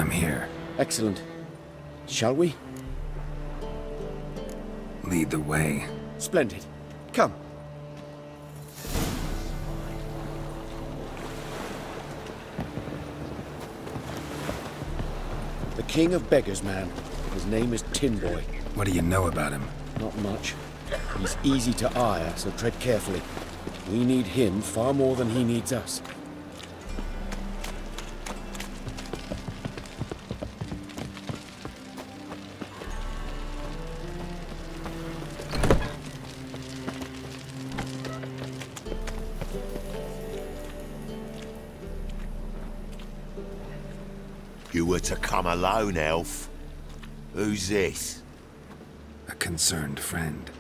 I'm here. Excellent. Shall we? Lead the way. Splendid. Come. The King of Beggars, man. His name is Tin Boy. What do you know about him? Not much. He's easy to ire, so tread carefully. We need him far more than he needs us. You were to come alone, elf. Who's this? A concerned friend.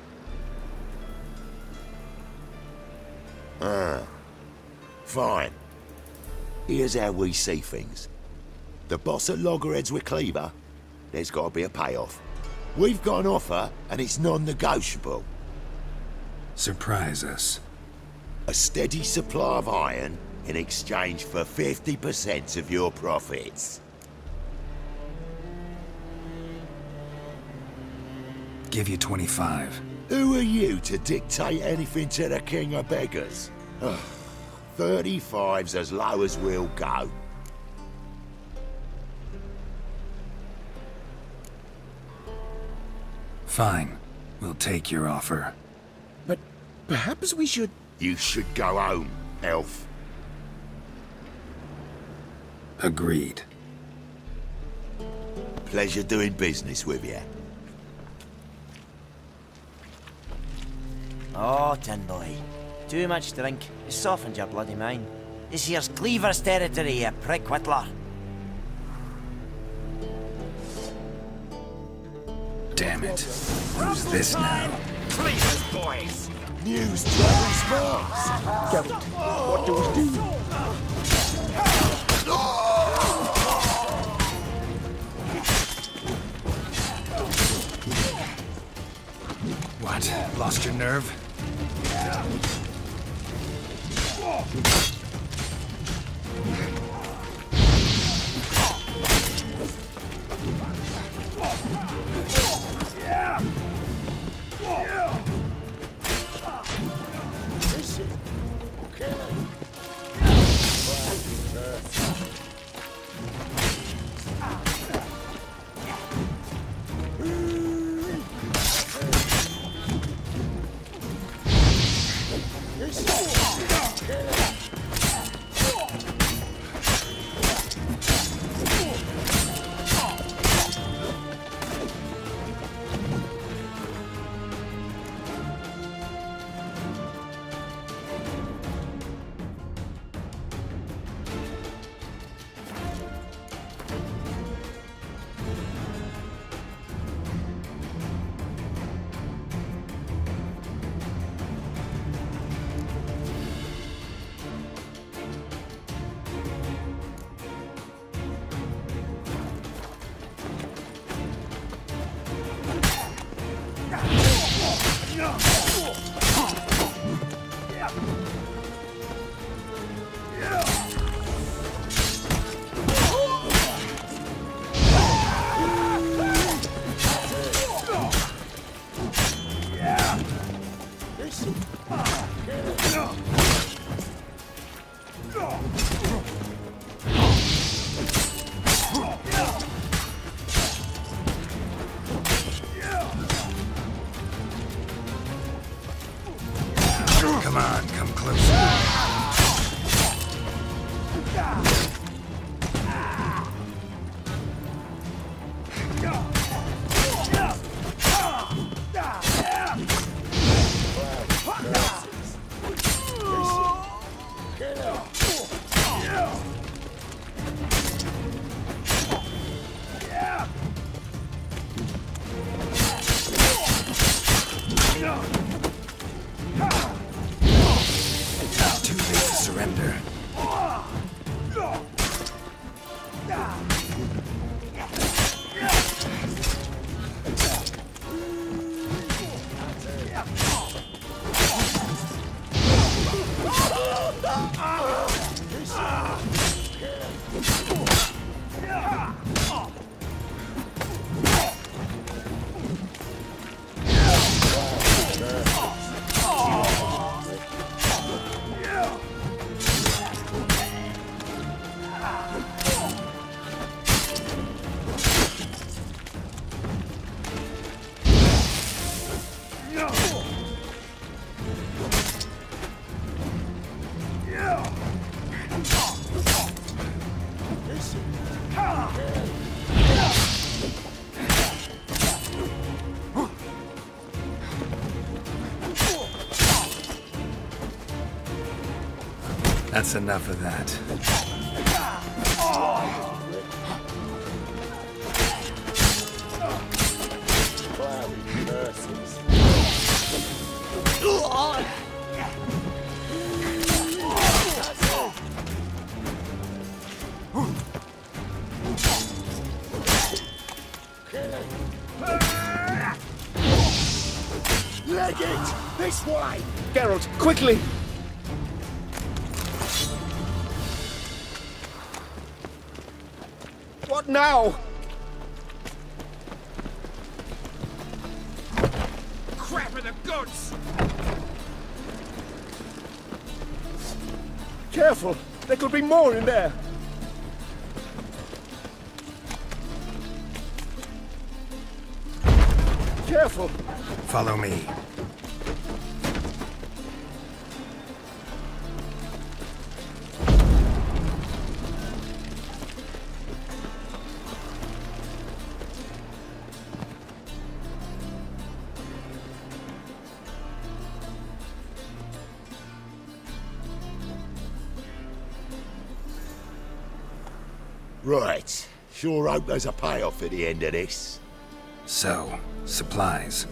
Fine. Here's how we see things. The boss at Loggerheads with Cleaver, there's got to be a payoff. We've got an offer, and it's non-negotiable. Surprise us. A steady supply of iron in exchange for 50% of your profits. Give you 25. Who are you to dictate anything to the King of Beggars? 35's as low as we'll go. Fine. We'll take your offer. But perhaps we should... You should go home, elf. Agreed. Pleasure doing business with you. Oh, Tin Boy. Too much drink. You softened your bloody mind. This here's Cleaver's territory, you prick whittler. Damn it. Who's this now? Cleaver's boys! News travels fast! Geralt, what do we do? What? Lost your nerve? Come on, come closer. Too late to surrender. That's enough of that. Leg it! This way! Geralt, quickly! What now? Crap in the guts! Careful! There could be more in there! Careful! Follow me. Right. Sure hope there's a payoff at the end of this. So, supplies.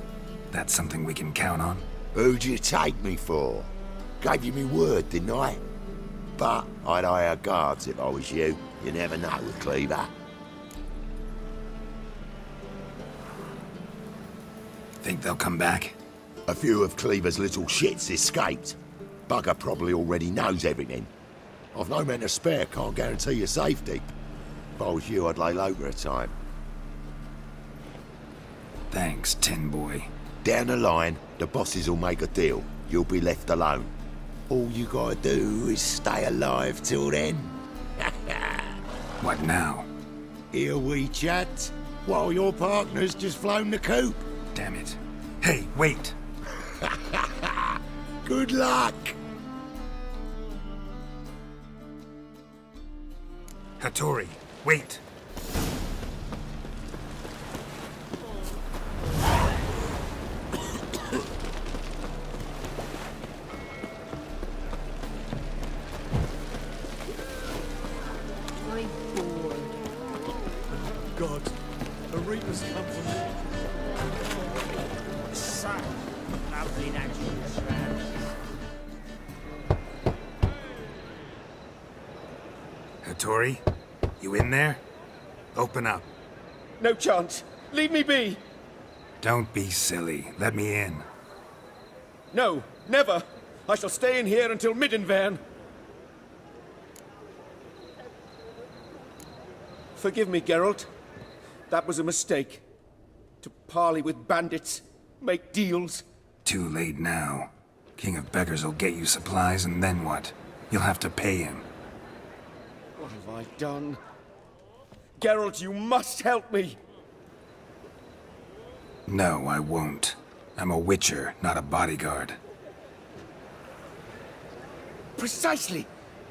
That's something we can count on? Who'd you take me for? Gave you me word, didn't I? But I'd hire guards if I was you. You never know with Cleaver. Think they'll come back? A few of Cleaver's little shits escaped. Bugger probably already knows everything. I've no men to spare, can't guarantee your safety. If I was you, I'd lay low for a time. Thanks, Tin Boy. Down the line, the bosses will make a deal. You'll be left alone. All you gotta do is stay alive till then. What now? Here we chat, while your partner's just flown the coop. Damn it. Hey, wait! Good luck! Hattori, wait! God, a reaper's come for me. Son, lovely natural surroundings. Hattori, you in there? Open up. No chance! Leave me be! Don't be silly. Let me in. No, never! I shall stay in here until Middenvern. Forgive me, Geralt. That was a mistake. To parley with bandits, make deals. Too late now. King of Beggars will get you supplies, and then what? You'll have to pay him. What have I done? Geralt, you must help me! No, I won't. I'm a witcher, not a bodyguard. Precisely!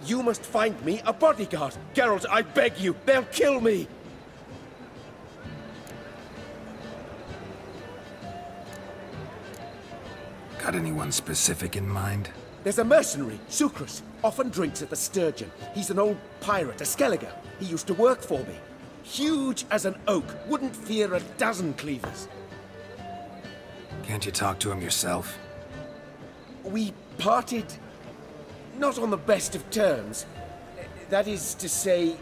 You must find me a bodyguard. Geralt, I beg you, they'll kill me! Got anyone specific in mind? There's a mercenary, Sucrus, often drinks at the Sturgeon. He's an old pirate, a Skelliger. He used to work for me. Huge as an oak, wouldn't fear a dozen cleavers. Can't you talk to him yourself? We parted not on the best of terms. That is to say,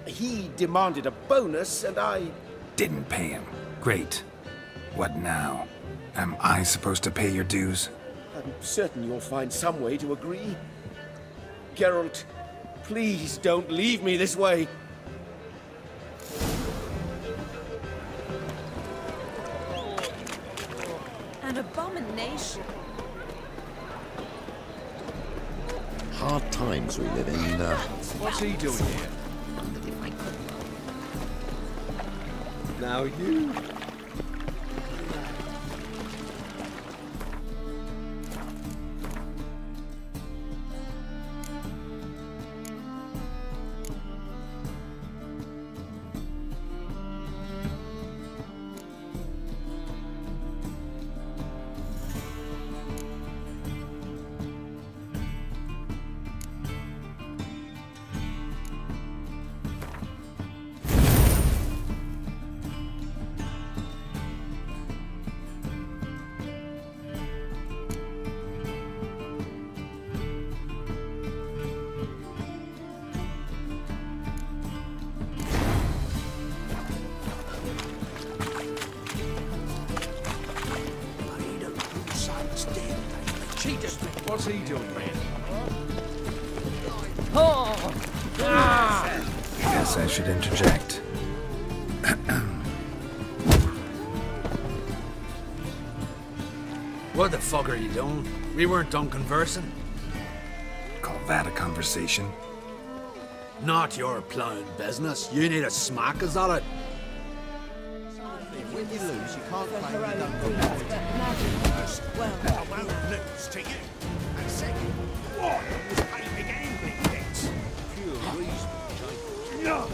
he demanded a bonus and I... Didn't pay him. Great. What now? Am I supposed to pay your dues? I'm certain you'll find some way to agree. Geralt, please don't leave me this way. An abomination. Hard times we live in, What's he doing here? Now you... What's he doing here? Guess I should interject. What the fuck are you doing? We weren't done conversing. Call that a conversation? Not your plowing business. You need a smack us at it. When you lose, you can't claim you done good. Well, I won't lose to you. And second, what was paying big gambling debts? Pure reason, Jake. No!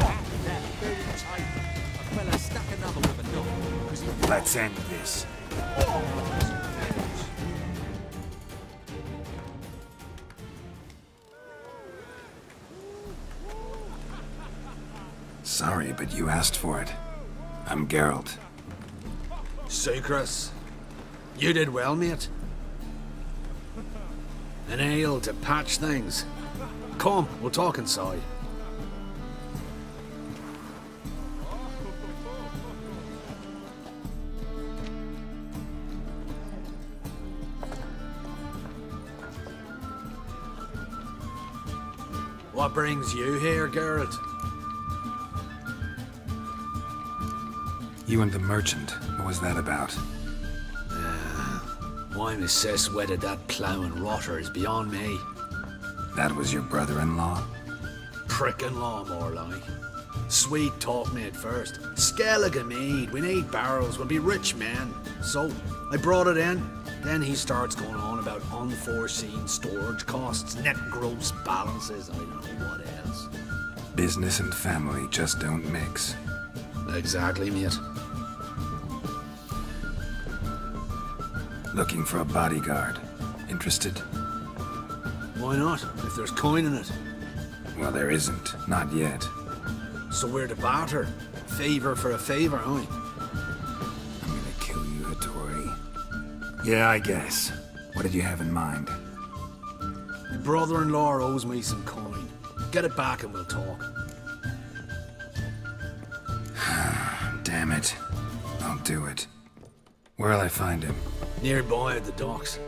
A fella stuck another with a knife because he... Let's end this. Sorry, but you asked for it. I'm Geralt. Sucrus, you did well, mate. An ale to patch things. Come, we'll talk inside. What brings you here, Geralt? You and the merchant, what was that about? Why my sis wedded that ploughing rotter is beyond me. That was your brother-in-law? Prick-in-law, more like. Sweet talk me at first. Skellige mead, we need barrels, we'll be rich men. So, I brought it in. Then he starts going on about unforeseen storage costs, net gross balances, I don't know what else. Business and family just don't mix. Exactly, mate. Looking for a bodyguard. Interested? Why not, if there's coin in it? Well, there isn't. Not yet. So we're to barter. Favor for a favor, aren't we? I'm gonna kill you, Hattori. Yeah, I guess. What did you have in mind? My brother-in-law owes me some coin. Get it back and we'll talk. Damn it. I'll do it. Where'll I find him? Nearby at the docks.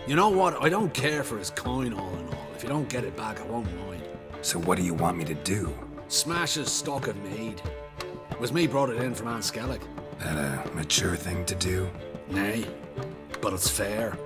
You know what? I don't care for his coin all in all. If you don't get it back, I won't mind. So what do you want me to do? Smash his stock of mead. It was me brought it in from Skellige. That a mature thing to do? Nay, but it's fair.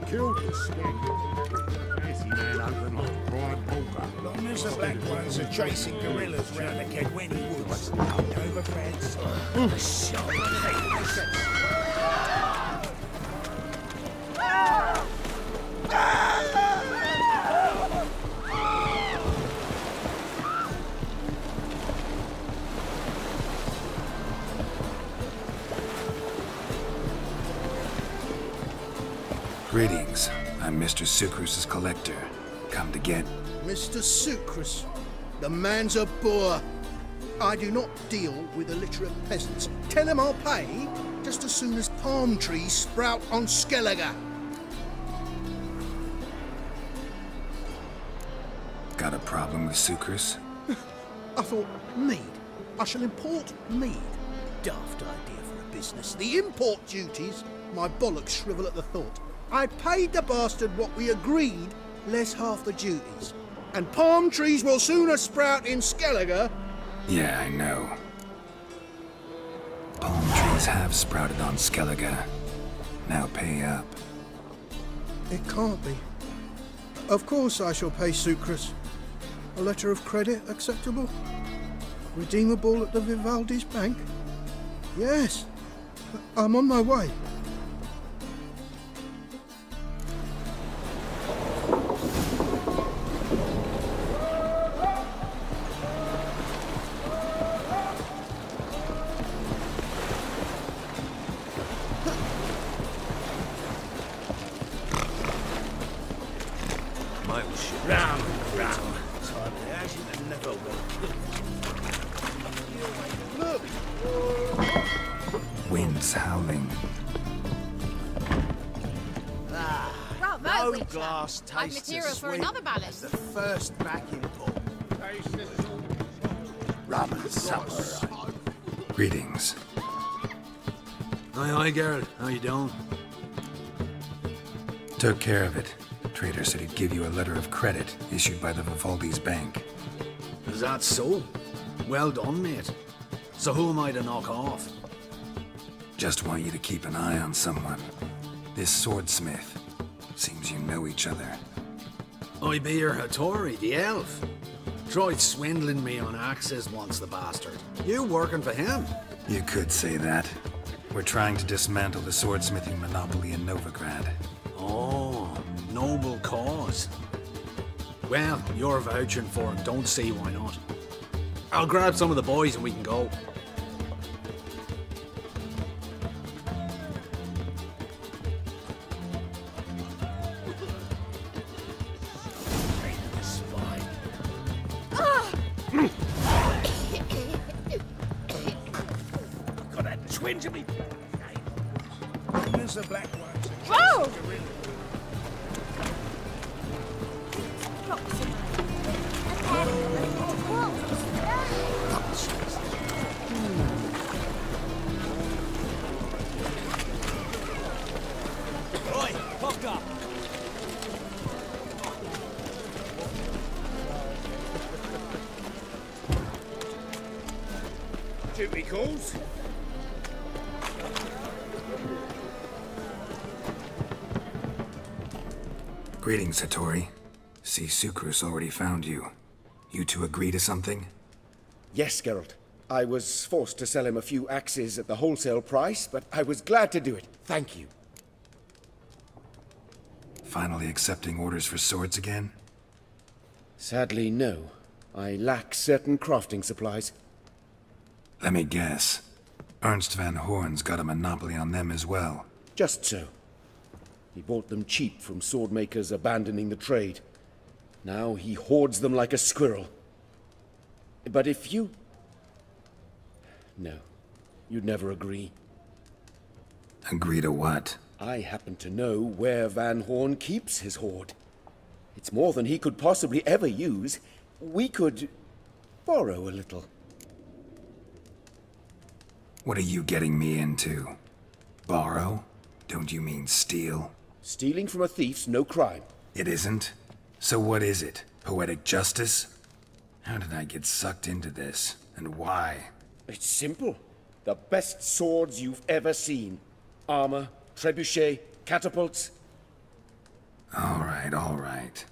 Killed the snake. Fancy man over like Brian Walker. Long as the black ones are chasing gorillas round the Kedweni woods. Overbred. Greetings. I'm Mr. Sucrus's collector. Come to get... Mr. Sucrus, the man's a boor. I do not deal with illiterate peasants. Tell him I'll pay just as soon as palm trees sprout on Skellige. Got a problem with Sucrus? I thought, mead. I shall import mead. Daft idea for a business. The import duties, my bollocks shrivel at the thought. I paid the bastard what we agreed, less half the duties. And palm trees will sooner sprout in Skellige. Yeah, I know. Palm trees have sprouted on Skellige. Now pay up. It can't be. Of course I shall pay Sucrus. A letter of credit acceptable? Redeemable at the Vivaldi's bank? Yes. I'm on my way. Round and round. Time to action and never will. Winds howling. Bravo, No Witcher. glass I've tastes material as for sweet another ballad. as the first backing pull. Rum and supper. Greetings. Aye, Geralt. How you doing? Took care of it. Trader said he'd give you a letter of credit issued by the Vivaldi's bank. Is that so? Well done, mate. So who am I to knock off? Just want you to keep an eye on someone. This swordsmith. Seems you know each other. I be your Hattori, the elf. Tried swindling me on axes once, the bastard. You working for him? You could say that. We're trying to dismantle the swordsmithing monopoly in Novigrad. Oh, noble cause. Well, you're vouching for him, don't see why not. I'll grab some of the boys and we can go. Got that twinge of me. There's the black ones. Whoa! Roy, fuck up. Duty calls. Greetings, Hattori. See, Sukrus already found you. You two agree to something? Yes, Geralt. I was forced to sell him a few axes at the wholesale price, but I was glad to do it. Thank you. Finally accepting orders for swords again? Sadly, no. I lack certain crafting supplies. Let me guess. Ernst van Horn's got a monopoly on them as well. Just so. He bought them cheap from sword makers abandoning the trade. Now he hoards them like a squirrel. But if you... No, you'd never agree. Agree to what? I happen to know where Van Horn keeps his hoard. It's more than he could possibly ever use. We could borrow a little. What are you getting me into? Borrow? Don't you mean steal? Stealing from a thief's no crime. It isn't? So what is it? Poetic justice? How did I get sucked into this? And why? It's simple. The best swords you've ever seen. Armor, trebuchet, catapults. All right.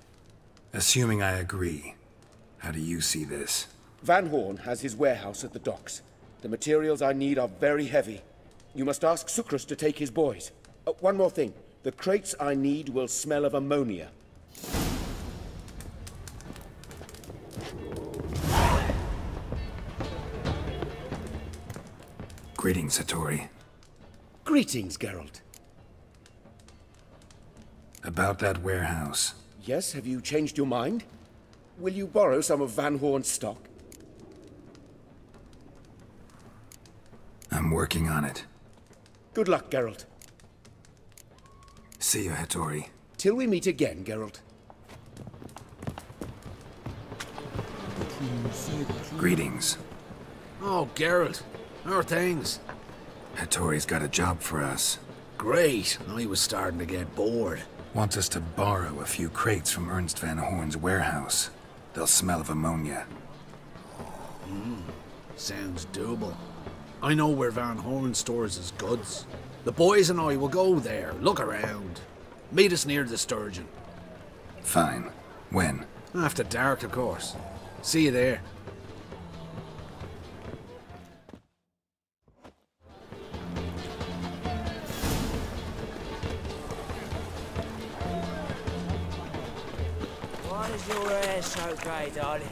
Assuming I agree, how do you see this? Van Horn has his warehouse at the docks. The materials I need are very heavy. You must ask Sukrus to take his boys. One more thing. The crates I need will smell of ammonia. Greetings, Hattori. Greetings, Geralt. About that warehouse. Yes, have you changed your mind? Will you borrow some of Van Horn's stock? I'm working on it. Good luck, Geralt. See you, Hattori. Till we meet again, Geralt. Greetings. Oh, Geralt. How are things? Hattori's got a job for us. Great. I was starting to get bored. Wants us to borrow a few crates from Ernst van Horn's warehouse. They'll smell of ammonia. Sounds doable. I know where Van Horn stores his goods. The boys and I will go there, look around. Meet us near the Sturgeon. Fine. When? After dark, of course. See you there. What is your so great, darling?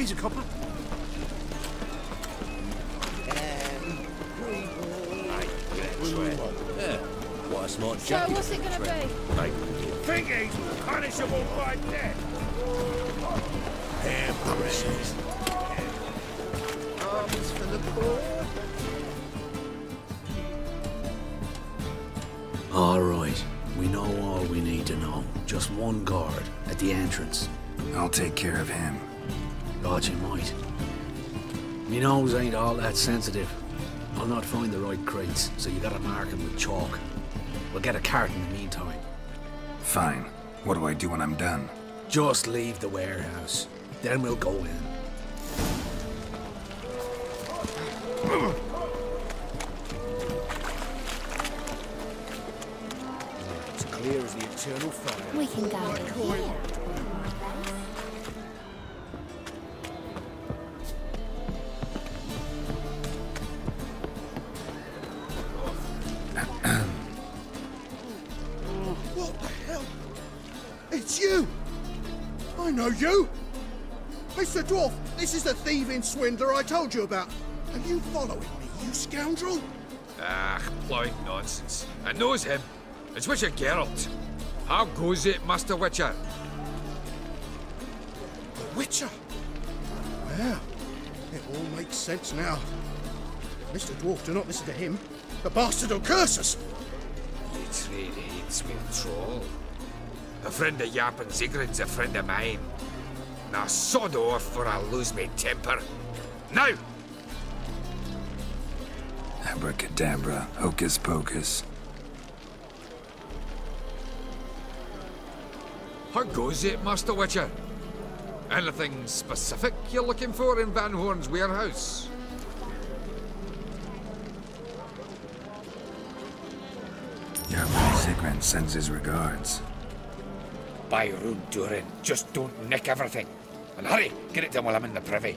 Here's a copper. Yeah. What a smart So jacket. what's it gonna be? Think he's punishable by death. Hamburgers. Arms for the poor. All right, we know all we need to know. Just one guard at the entrance. I'll take care of him. God, you might. Me nose ain't all that sensitive. I'll not find the right crates, so you gotta mark them with chalk. We'll get a cart in the meantime. Fine. What do I do when I'm done? Just leave the warehouse. Then we'll go in. It's clear as the eternal fire. We can go in here. What the hell? It's you! I know you! Mr. Dwarf, this is the thieving swindler I told you about. Are you following me, you scoundrel? Ah, plowing nonsense. I knows him. It's Witcher Geralt. How goes it, Master Witcher? The Witcher? Well, it all makes sense now. Mr. Dwarf, do not listen to him. The bastard will curse us. You trade aids with troll. A friend of Yap and Sigrid's a friend of mine. Now sod off or I'll lose my temper. Now! Abracadabra, hocus pocus. How goes it, Master Witcher? Anything specific you're looking for in Van Horn's warehouse? Your buddy Sigrid sends his regards. By Rune Durin, just don't nick everything. And hurry, get it done while I'm in the privy.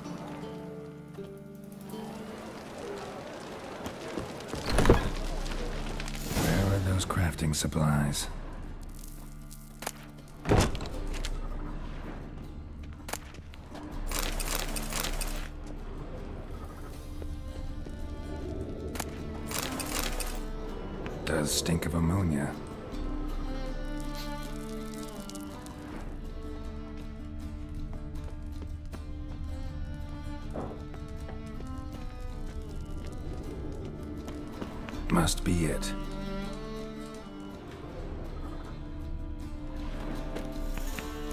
Where are those crafting supplies? Does stink of ammonia. Must be it.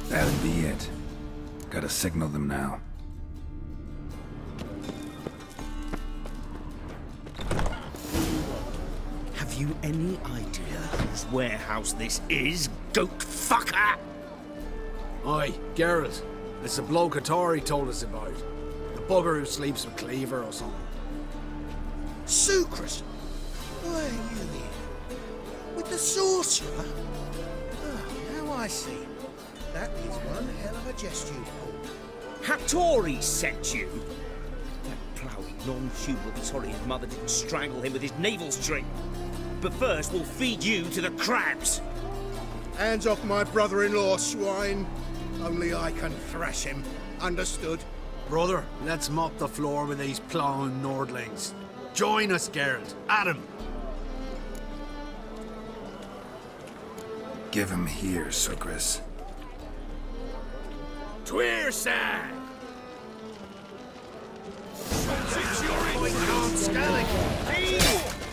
That'd be it. Gotta signal them now. Have you any idea whose warehouse this is, goat fucker? Oi, Geralt. It's the bloke Atari told us about. The bugger who sleeps with Cleaver or something. Sucrus! Why are you here? With the sorcerer? Oh, now I see. That is one hell of a jest you've pulled. Hattori sent you? That ploughing non-human will be sorry his mother didn't strangle him with his navel string. But first, we'll feed you to the crabs. Hands off my brother-in-law, swine. Only I can thrash him. Understood? Brother, let's mop the floor with these plowing Nordlings. Join us, Geralt. Adam. Give him here, Sucrus. Tweerside! Since you're in John Skellig,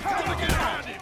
gotta get around him!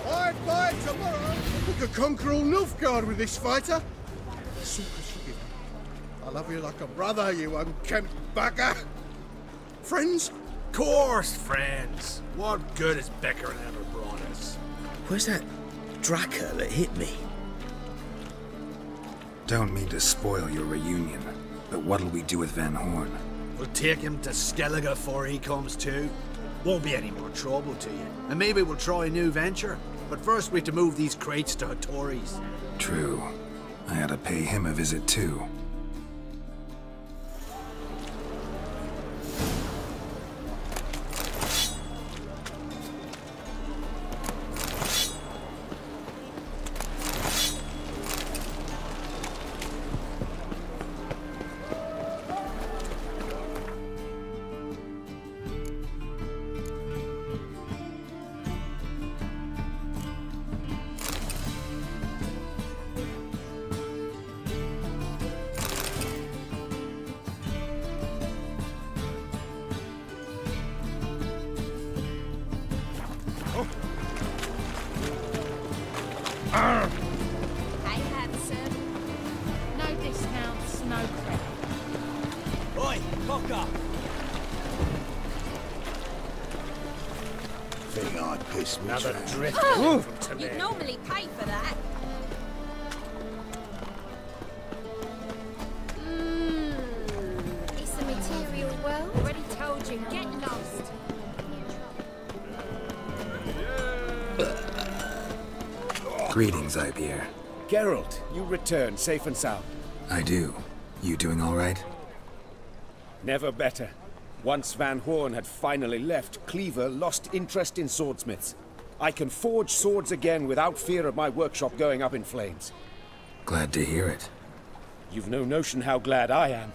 I'd buy it tomorrow. We could conquer all Nilfgaard with this fighter. I love you like a brother, you unkempt bugger. Friends? Course, friends. What good has Becker ever brought us? Where's that Draka that hit me? Don't mean to spoil your reunion, but what'll we do with Van Horn? We'll take him to Skellige before he comes to. Won't be any more trouble to you. And maybe we'll try a new venture. But first we have to move these crates to Hattori's. True. I had to pay him a visit too. Hey, handsome. No discounts, no credit. Oi, cock up! Think I'd piss me Another tramp. drift Oh, from to you'd there. normally pay for that. It's the material world. Already told you, get lost. Greetings, Ibeer. Geralt, you return safe and sound. I do. You doing all right? Never better. Once Van Horn had finally left, Cleaver lost interest in swordsmiths. I can forge swords again without fear of my workshop going up in flames. Glad to hear it. You've no notion how glad I am.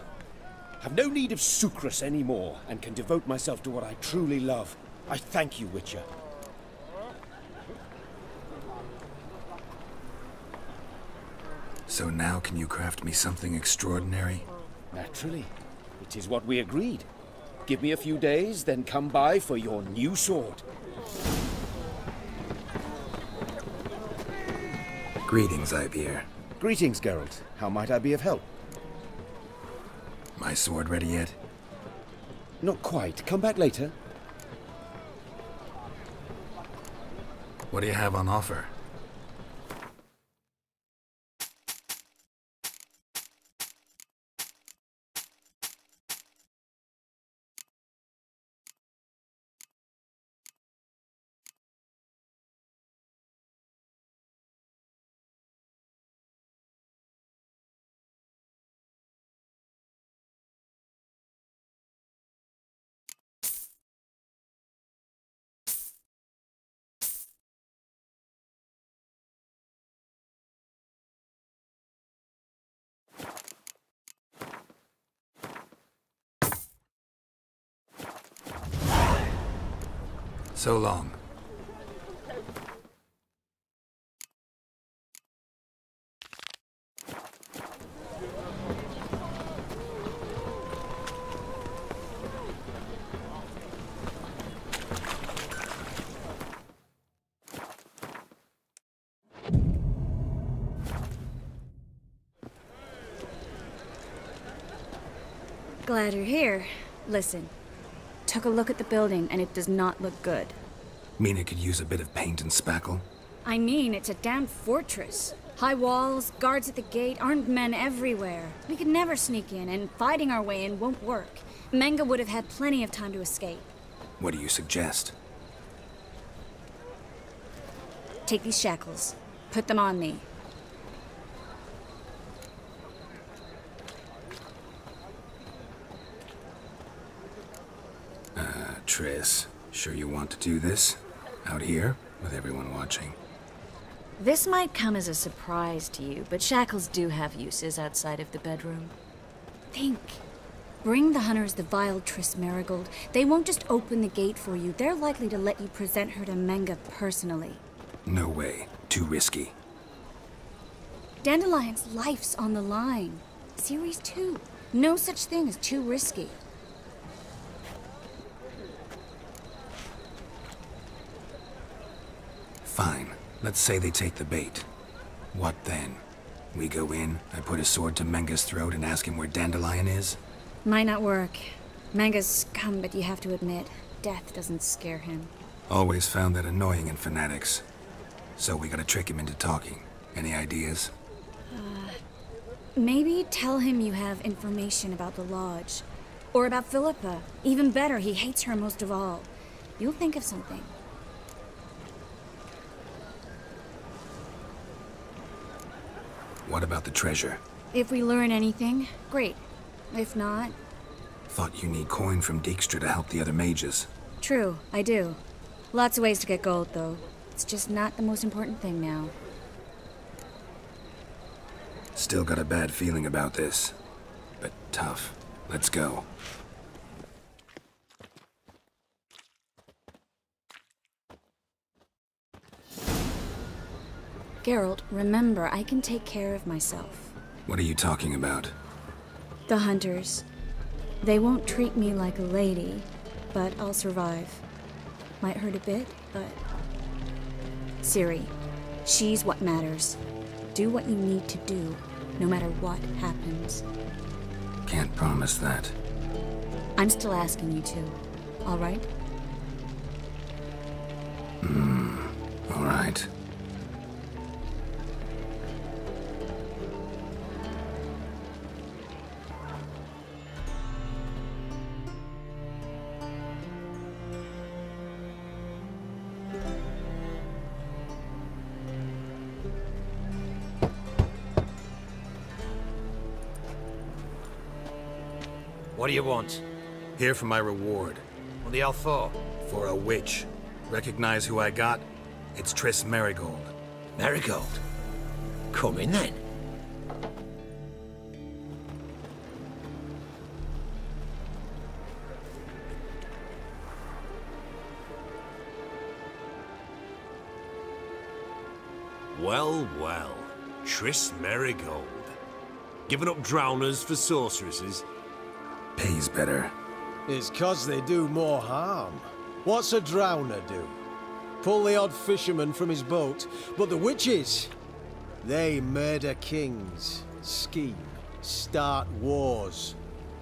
Have no need of sucrus anymore, and can devote myself to what I truly love. I thank you, Witcher. So now can you craft me something extraordinary? Naturally. It is what we agreed. Give me a few days, then come by for your new sword. Greetings, Ibeer. Greetings, Geralt. How might I be of help? My sword ready yet? Not quite. Come back later. What do you have on offer? So long. Glad you're here. Listen, took a look at the building and it does not look good. Mean it could use a bit of paint and spackle? I mean, it's a damn fortress. High walls, guards at the gate, armed men everywhere. We could never sneak in, and fighting our way in won't work. Menge would have had plenty of time to escape. What do you suggest? Take these shackles. Put them on me. Triss, sure you want to do this? Out here, with everyone watching? This might come as a surprise to you, but shackles do have uses outside of the bedroom. Think. Bring the hunters the vile Triss Marigold. They won't just open the gate for you. They're likely to let you present her to Menge personally. No way. Too risky. Dandelion's life's on the line. Series 2. No such thing as too risky. Fine. Let's say they take the bait. What then? We go in, I put a sword to Menga's throat and ask him where Dandelion is? Might not work. Menga's scum, but you have to admit, death doesn't scare him. Always found that annoying in fanatics. So we gotta trick him into talking. Any ideas? Maybe tell him you have information about the Lodge. Or about Philippa. Even better, he hates her most of all. You'll think of something. What about the treasure? If we learn anything, great. If not... Thought you need coin from Dijkstra to help the other mages. True, I do. Lots of ways to get gold, though. It's just not the most important thing now. Still got a bad feeling about this. But tough. Let's go. Geralt, remember, I can take care of myself. What are you talking about? The hunters. They won't treat me like a lady, but I'll survive. Might hurt a bit, but... Ciri, she's what matters. Do what you need to do, no matter what happens. Can't promise that. I'm still asking you to, all right? All right. What do you want? Here for my reward. What the hell for? For a witch. Recognize who I got? It's Triss Merigold. Merigold? Come in then. Well, well. Triss Merigold. Giving up drowners for sorceresses? Pays better. It's 'cause they do more harm. What's a drowner do? Pull the odd fisherman from his boat, but the witches, they murder kings, scheme, start wars.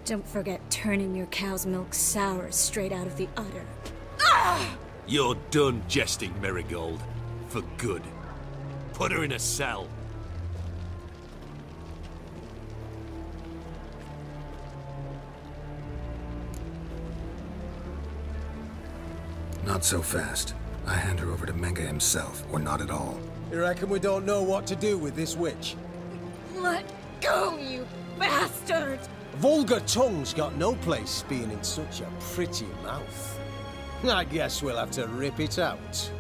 Don't forget turning your cow's milk sour straight out of the udder. You're done jesting, Merigold. For good. Put her in a cell. Not so fast. I hand her over to Menga himself, or not at all. You reckon we don't know what to do with this witch? Let go, you bastard! Vulgar tongue's got no place being in such a pretty mouth. I guess we'll have to rip it out.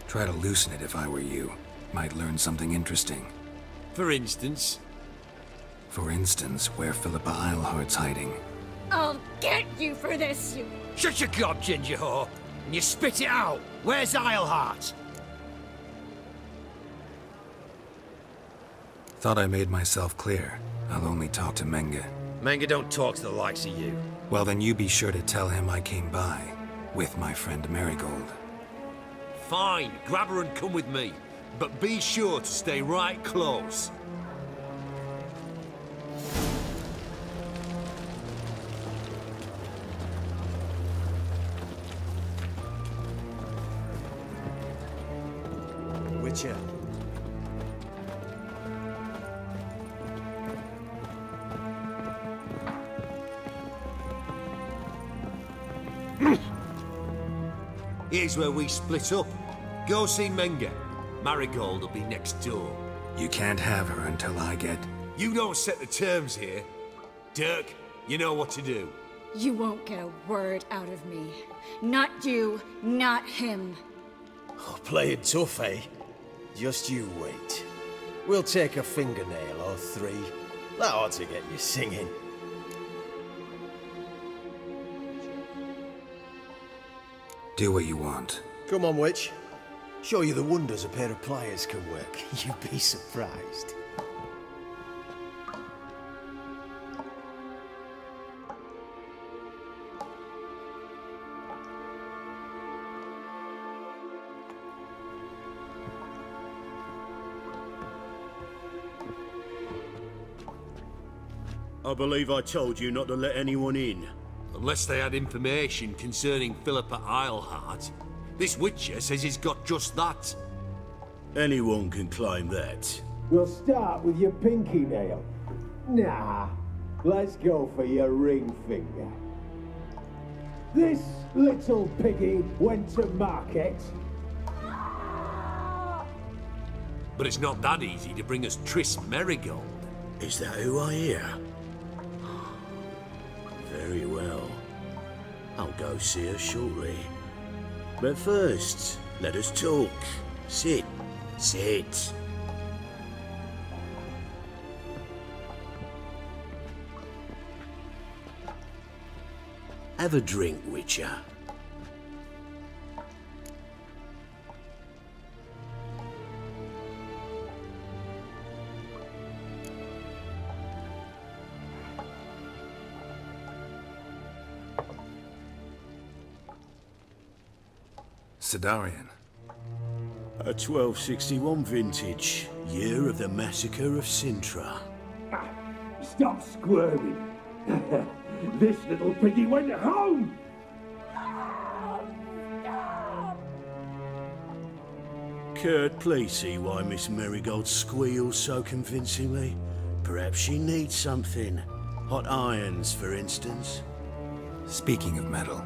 Try to loosen it if I were you. Might learn something interesting. For instance? For instance, where Philippa Eilhart's hiding. I'll get you for this, you... Shut your gob, ginger whore, and you spit it out. Where's Eilhart? Thought I made myself clear. I'll only talk to Menga. Menga don't talk to the likes of you. Well, then you be sure to tell him I came by, with my friend Merigold. Fine, grab her and come with me. But be sure to stay right close. Witcher. Here's where we split up. Go see Menga. Marigold will be next door. You can't have her until I get... You don't set the terms here. Dirk, you know what to do. You won't get a word out of me. Not you, not him. Oh, play it tough, eh? Just you wait. We'll take a fingernail or three. That ought to get you singing. Do what you want. Come on, witch. Show you the wonders a pair of pliers can work. You'd be surprised. I believe I told you not to let anyone in. Unless they had information concerning Philippa Eilhart. This Witcher says he's got just that. Anyone can claim that. We'll start with your pinky nail. Nah, let's go for your ring finger. This little piggy went to market. But it's not that easy to bring us Triss Merigold. Is that who I hear? Very well. I'll go see her shortly. But first, let us talk. Sit. Sit. Have a drink, Witcher. Sidarian. A 1261 vintage, year of the massacre of Sintra. Stop squirming. This little piggy went home! Kurt, please see why Miss Merigold squeals so convincingly. Perhaps she needs something. Hot irons, for instance. Speaking of metal,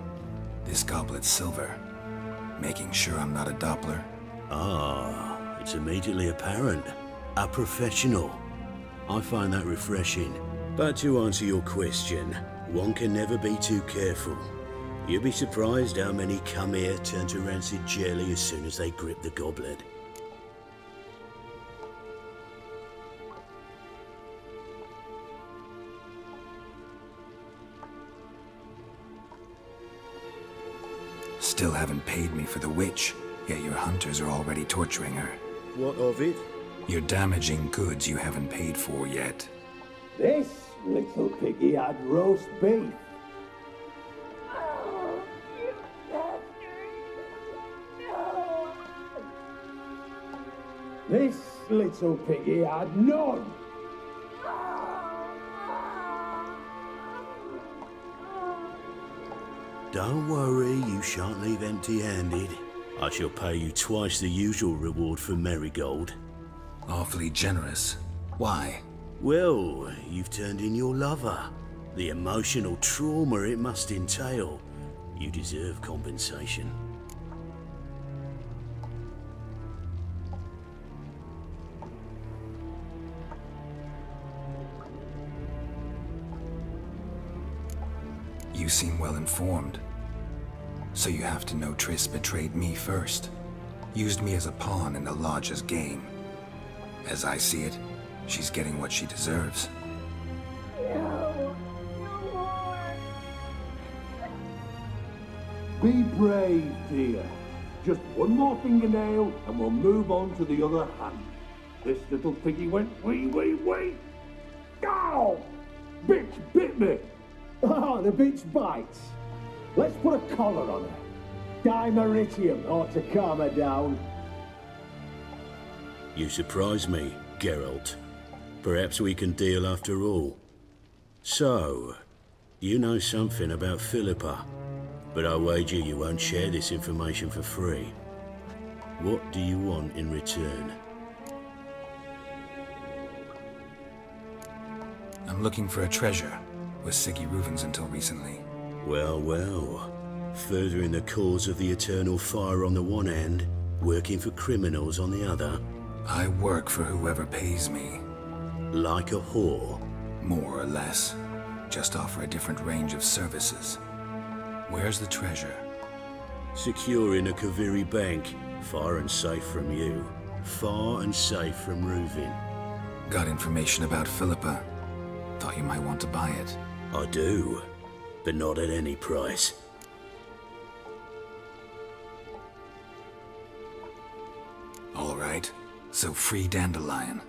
this goblet's silver. Making sure I'm not a Doppler. Ah, it's immediately apparent. A professional. I find that refreshing. But to answer your question, one can never be too careful. You'll be surprised how many come here turn to rancid jelly as soon as they grip the goblet. Still haven't paid me for the witch, yet your hunters are already torturing her. What of it? You're damaging goods you haven't paid for yet. This little piggy had roast beef. This little piggy had none. Don't worry, you shan't leave empty-handed. I shall pay you twice the usual reward for Merigold. Awfully generous. Why? Well, you've turned in your lover. The emotional trauma it must entail. You deserve compensation. You seem well informed. So you have to know Triss betrayed me first. Used me as a pawn in the Lodge's game. As I see it, she's getting what she deserves. No more. Be brave, dear. Just one more fingernail and we'll move on to the other hand. This little piggy went wee. Ow! Bitch bit me! Oh, the bitch bites. Let's put a collar on her. Dimeritium ought to calm her down. You surprise me, Geralt. Perhaps we can deal after all. So, you know something about Philippa, but I wager you won't share this information for free. What do you want in return? I'm looking for a treasure. Was Siggy Reuven's until recently. Well, well. Furthering the cause of the eternal fire on the one hand, working for criminals on the other. I work for whoever pays me. Like a whore? More or less. Just offer a different range of services. Where's the treasure? Secure in a Kaviri bank. Far and safe from you. Far and safe from Reuven. Got information about Philippa. Thought you might want to buy it. I do, but not at any price. All right, so free Dandelion.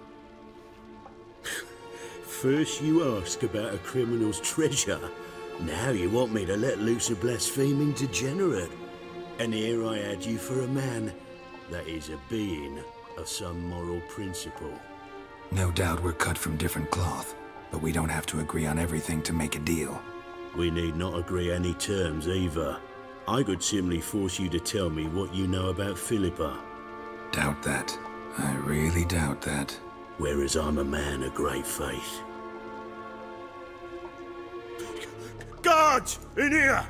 First you ask about a criminal's treasure. Now you want me to let loose a blaspheming degenerate. And here I had you for a man. That is a being of some moral principle. No doubt we're cut from different cloth. But we don't have to agree on everything to make a deal. We need not agree any terms either. I could simply force you to tell me what you know about Philippa. Doubt that. I really doubt that. Whereas I'm a man of great faith. Guards! In here!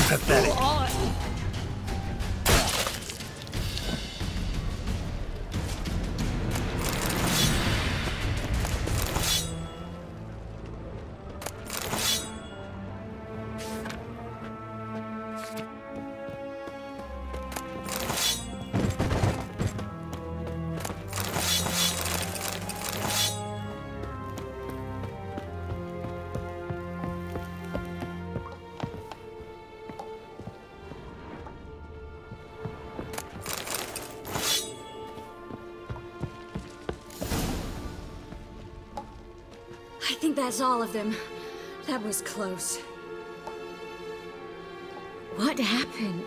Pathetic. I think that's all of them. That was close. What happened?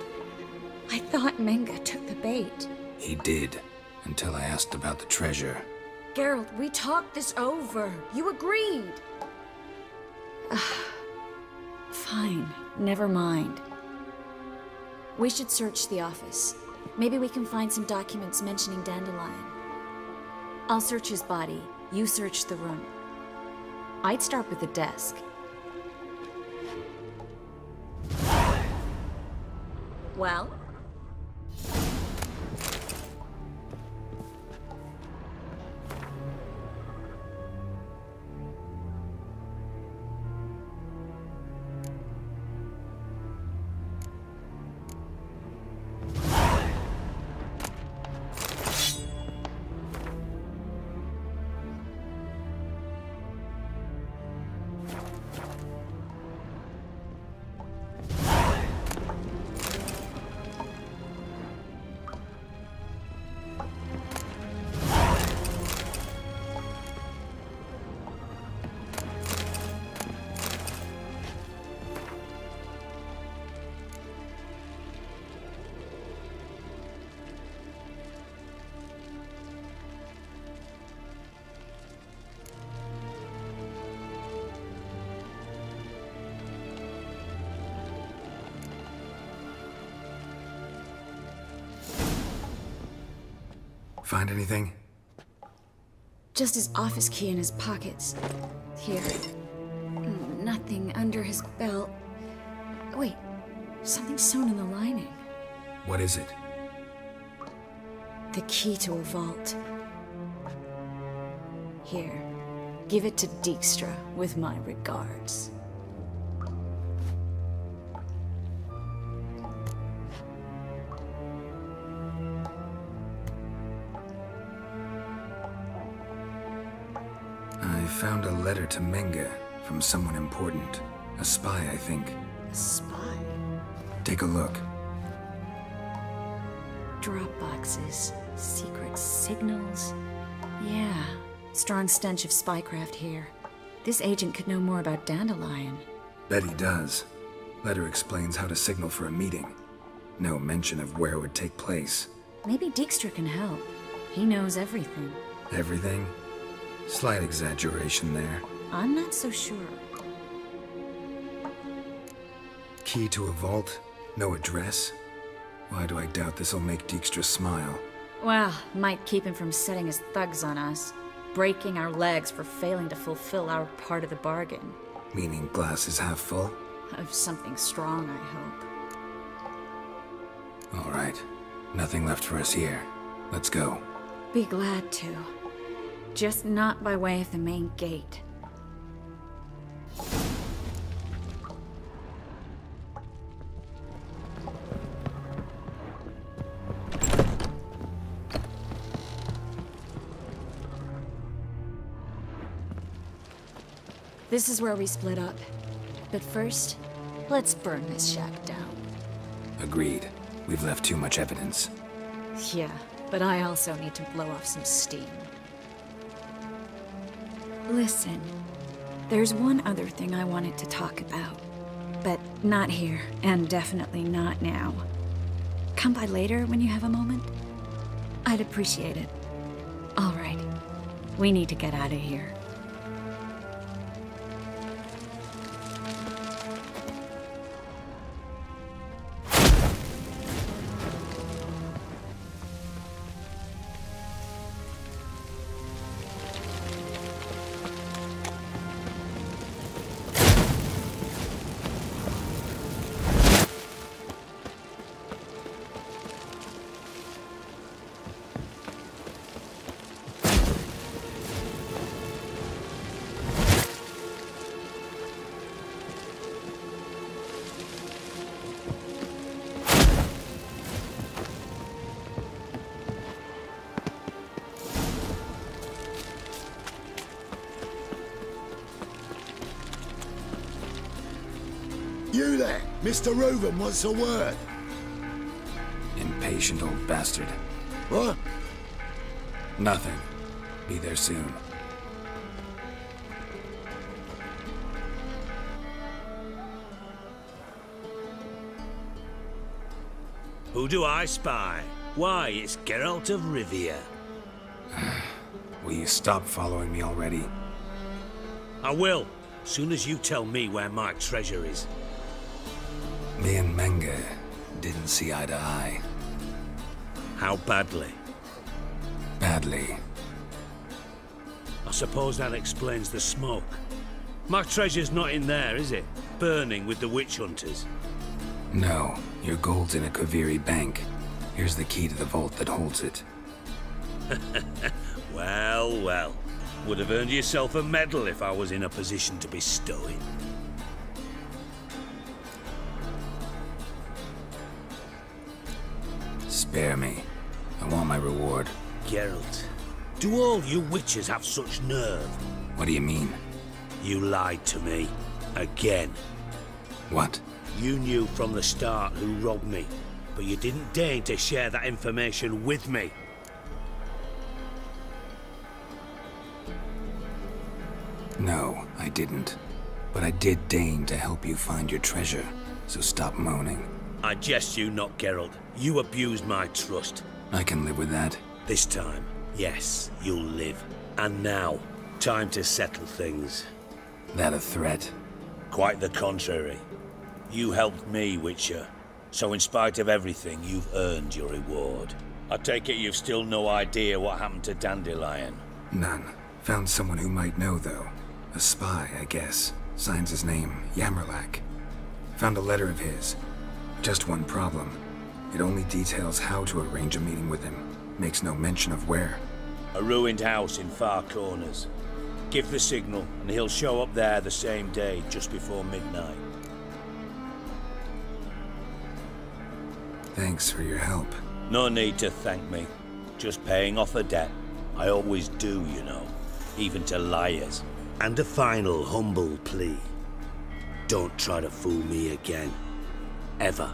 I thought Menga took the bait. He did, until I asked about the treasure. Geralt, we talked this over. You agreed. Fine, never mind. We should search the office. Maybe we can find some documents mentioning Dandelion. I'll search his body. You search the room. I'd start with the desk. Well? Find anything? Just his office key in his pockets. Here. Nothing under his belt. Wait, something sewn in the lining. What is it? The key to a vault. Here, give it to Dijkstra with my regards. found a letter to Menge from someone important. A spy, I think. A spy? Take a look. Drop boxes, secret signals. Yeah, strong stench of spycraft here. This agent could know more about Dandelion. Bet he does. Letter explains how to signal for a meeting. No mention of where it would take place. Maybe Dijkstra can help. He knows everything. Everything? Slight exaggeration there. I'm not so sure. Key to a vault? No address? Why do I doubt this'll make Dijkstra smile? Well, might keep him from setting his thugs on us. Breaking our legs for failing to fulfill our part of the bargain. Meaning glass is half full? Of something strong, I hope. All right. Nothing left for us here. Let's go. Be glad to. Just not by way of the main gate. This is where we split up. But first, let's burn this shack down. Agreed. We've left too much evidence. Yeah, but I also need to blow off some steam. Listen, there's one other thing I wanted to talk about. But not here, and definitely not now. Come by later when you have a moment? I'd appreciate it. All right. We need to get out of here. You there! Mr. Reuben wants a word. Impatient old bastard. What? Nothing. Be there soon. Who do I spy? Why, it's Geralt of Rivia. Will you stop following me already? I will, soon as you tell me where my treasure is. Me and Menge didn't see eye to eye. How badly? Badly. I suppose that explains the smoke. My treasure's not in there, is it? Burning with the witch hunters. No, your gold's in a Kaviri bank. Here's the key to the vault that holds it. Well, well. Would have earned yourself a medal if I was in a position to bestow it. Spare me. I want my reward. Geralt, do all you witches have such nerve? What do you mean? You lied to me. Again. What? You knew from the start who robbed me, but you didn't deign to share that information with me. No, I didn't. But I did deign to help you find your treasure, so stop moaning. I jest you not, Geralt. You abused my trust. I can live with that. This time, yes, you'll live. And now, time to settle things. That a threat? Quite the contrary. You helped me, Witcher. So in spite of everything, you've earned your reward. I take it you've still no idea what happened to Dandelion? None. Found someone who might know, though. A spy, I guess. Signs his name, Yamerlak. Found a letter of his. Just one problem. It only details how to arrange a meeting with him. Makes no mention of where. A ruined house in Far Corners. Give the signal, and he'll show up there the same day, just before midnight. Thanks for your help. No need to thank me. Just paying off a debt. I always do, you know. Even to liars. And a final humble plea. Don't try to fool me again. Ever.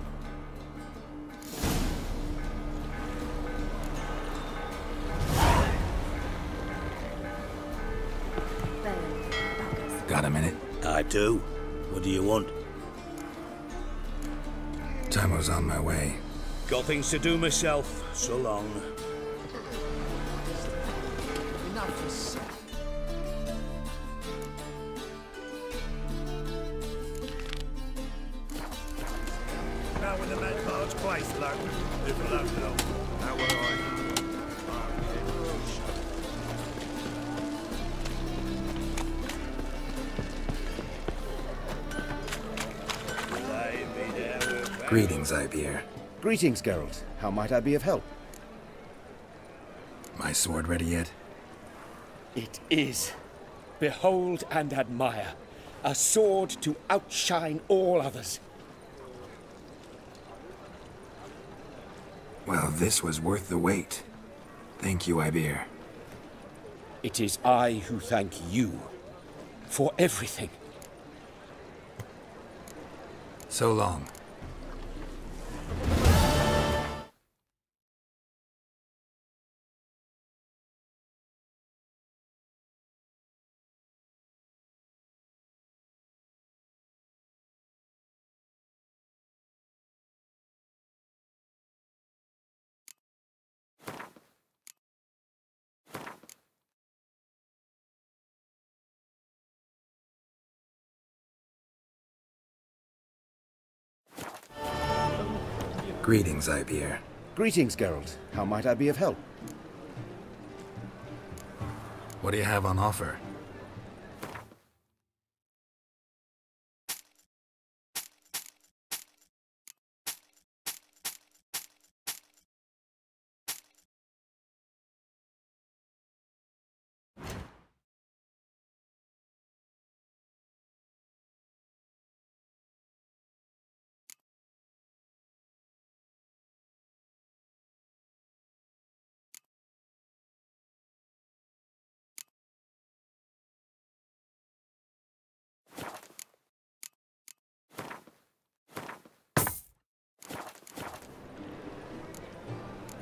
Got a minute? I do. What do you want? Timer's on my way. Got things to do myself. So long. Enough is said. Now when the man barge place alone, live alone now. Now where I Greetings, Ibeer. Greetings, Geralt. How might I be of help? My sword ready yet? It is. Behold and admire. A sword to outshine all others. Well, this was worth the wait. Thank you, Ibeer. It is I who thank you for everything. So long. Greetings, Ibeer. Greetings, Geralt. How might I be of help? What do you have on offer?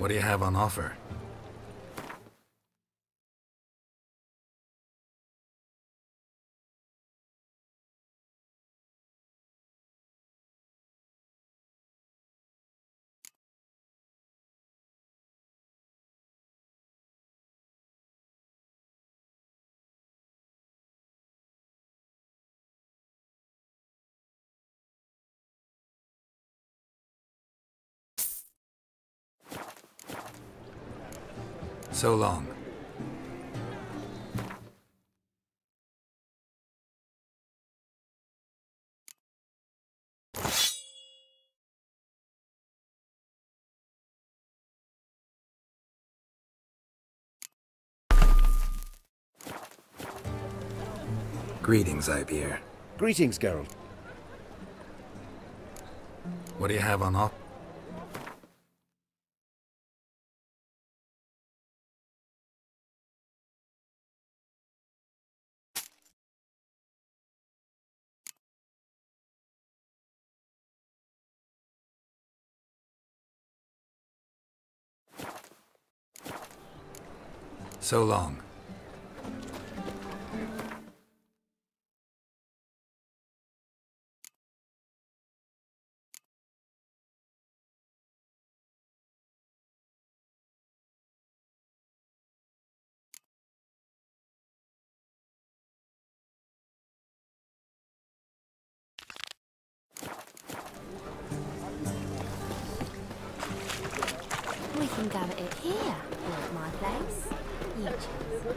What do you have on offer? So long. Greetings, Ibeer. Greetings, Geralt. What do you have on offer? So long. We can go at it here, like my place. You choose.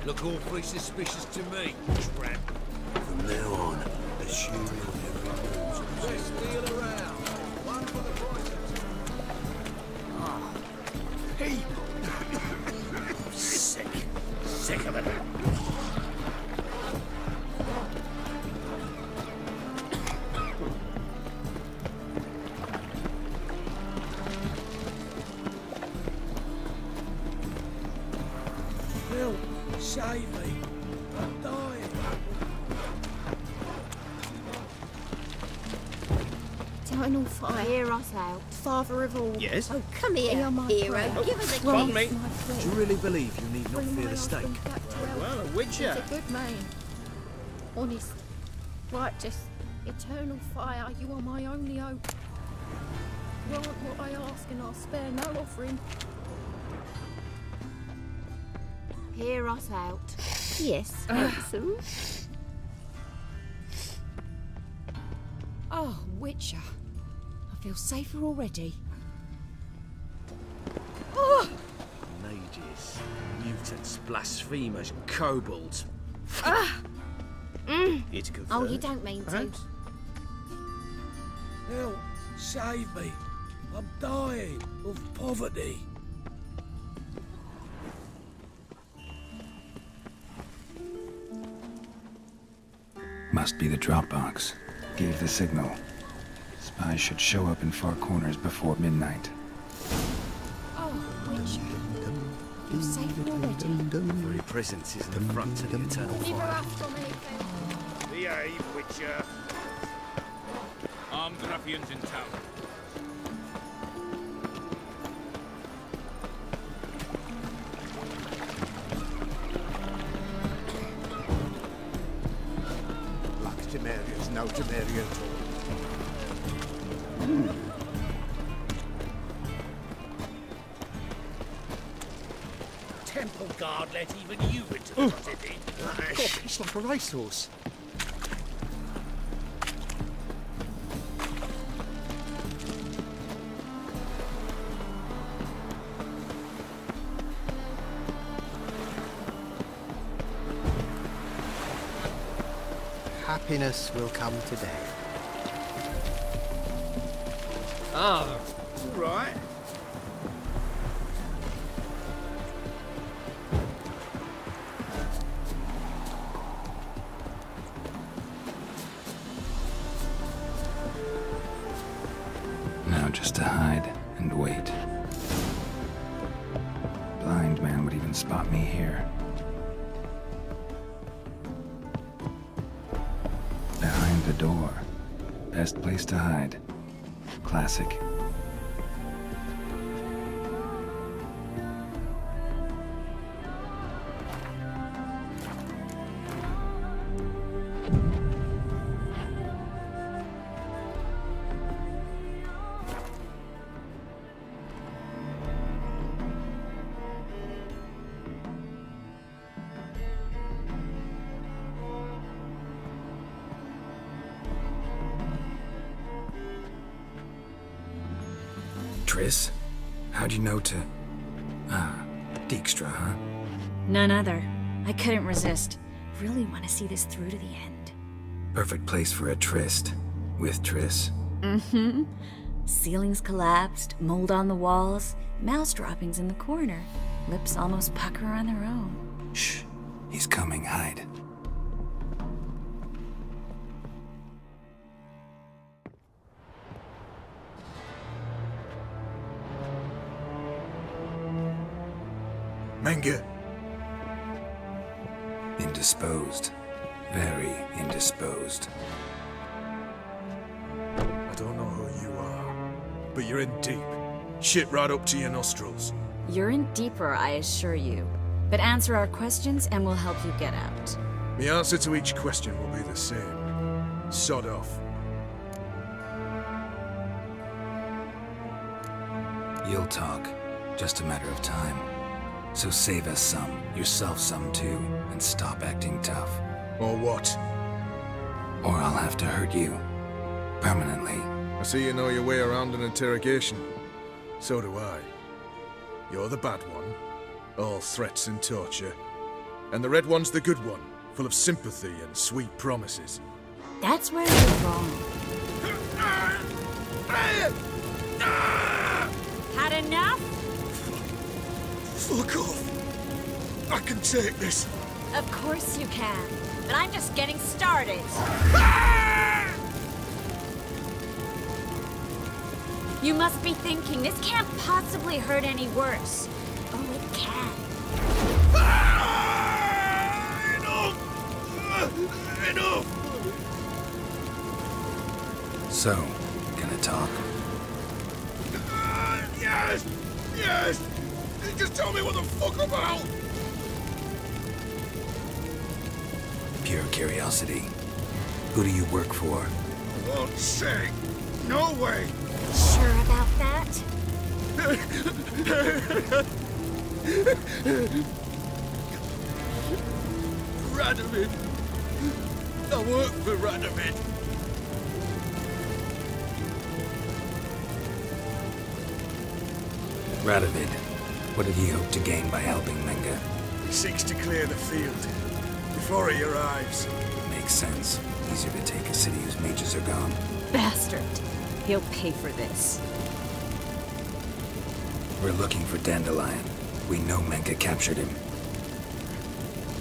Look awfully suspicious to me, tramp. From now on, assume every move's Best deal around. One for the price of Sick of it. save me. I'm dying. Eternal fire. Hear us out. Father of all. Yes? Oh, come here, hero. Give us a Pardon kiss. me. Do you really believe you need not fear the stake? Well, a witcher. He's a good man. Honest. Righteous. Eternal fire. You are my only hope. Grant what I ask and I'll spare no offering. Hear us out. Yes, handsome. Oh, Witcher. I feel safer already. Oh! Mages, mutants, blasphemers, kobolds. Here to confirm. Oh, you don't mean to. Perhaps? Help, save me. I'm dying of poverty. Must be the drop box. Gave the signal. Spies should show up in far corners before midnight. Oh, Witcher. I feel safer already. Very presence is the front to the eternal Never fire. asked for anything. Behave, Witcher. Armed ruffians in town. Black Temerians, no Temerian at all. Temple guard let even you into the city. God, it's like a racehorse. Happiness will come today. Ah, all right. Now just to hide and wait. Blind man would even spot me here. Behind the door. Best place to hide. Classic. Triss? How'd you know to... Ah, Dijkstra, huh? None other. I couldn't resist. Really want to see this through to the end. Perfect place for a tryst. With Triss. Mm-hmm. Ceilings collapsed, mold on the walls, mouse droppings in the corner. Lips almost pucker on their own. Shh. He's coming. Hide. Menge. Indisposed. Very indisposed. I don't know who you are, but you're in deep. Shit right up to your nostrils. You're in deeper, I assure you. But answer our questions and we'll help you get out. The answer to each question will be the same. Sod off. You'll talk. Just a matter of time. So save us some, yourself some too, and stop acting tough. Or what? Or I'll have to hurt you. Permanently. I see you know your way around an interrogation. So do I. You're the bad one, all threats and torture. And the red one's the good one, full of sympathy and sweet promises. That's where you're wrong. Had enough? Fuck off! I can take this. Of course you can. But I'm just getting started. You must be thinking, this can't possibly hurt any worse. Oh, it can. Enough! So, gonna talk? Yes! Yes! Just tell me what the fuck about! Pure curiosity. Who do you work for? For God's sake! No way! Sure about that? Radovid! I work for Radovid! Radovid, what did he hope to gain by helping Menga? He seeks to clear the field before he arrives. Makes sense. Easier to take a city whose mages are gone. Bastard. He'll pay for this. We're looking for Dandelion. We know Menga captured him.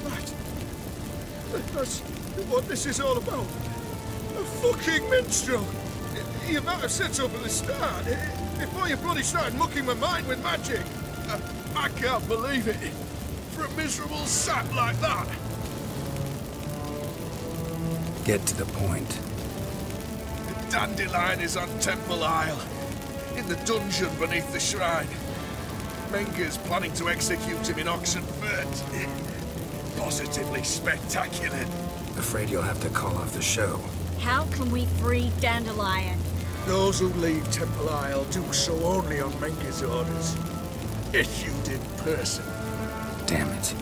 Right. That's what this is all about. A fucking minstrel! You might have said so from the start. Before you bloody started mucking my mind with magic. I can't believe it. For a miserable sap like that. Get to the point. Dandelion is on Temple Isle, in the dungeon beneath the shrine. Menga's planning to execute him in Oxenfurt. Positively spectacular. Afraid you'll have to call off the show. How can we free Dandelion? Those who leave Temple Isle do so only on Menga's orders. Issued in person. Damn it.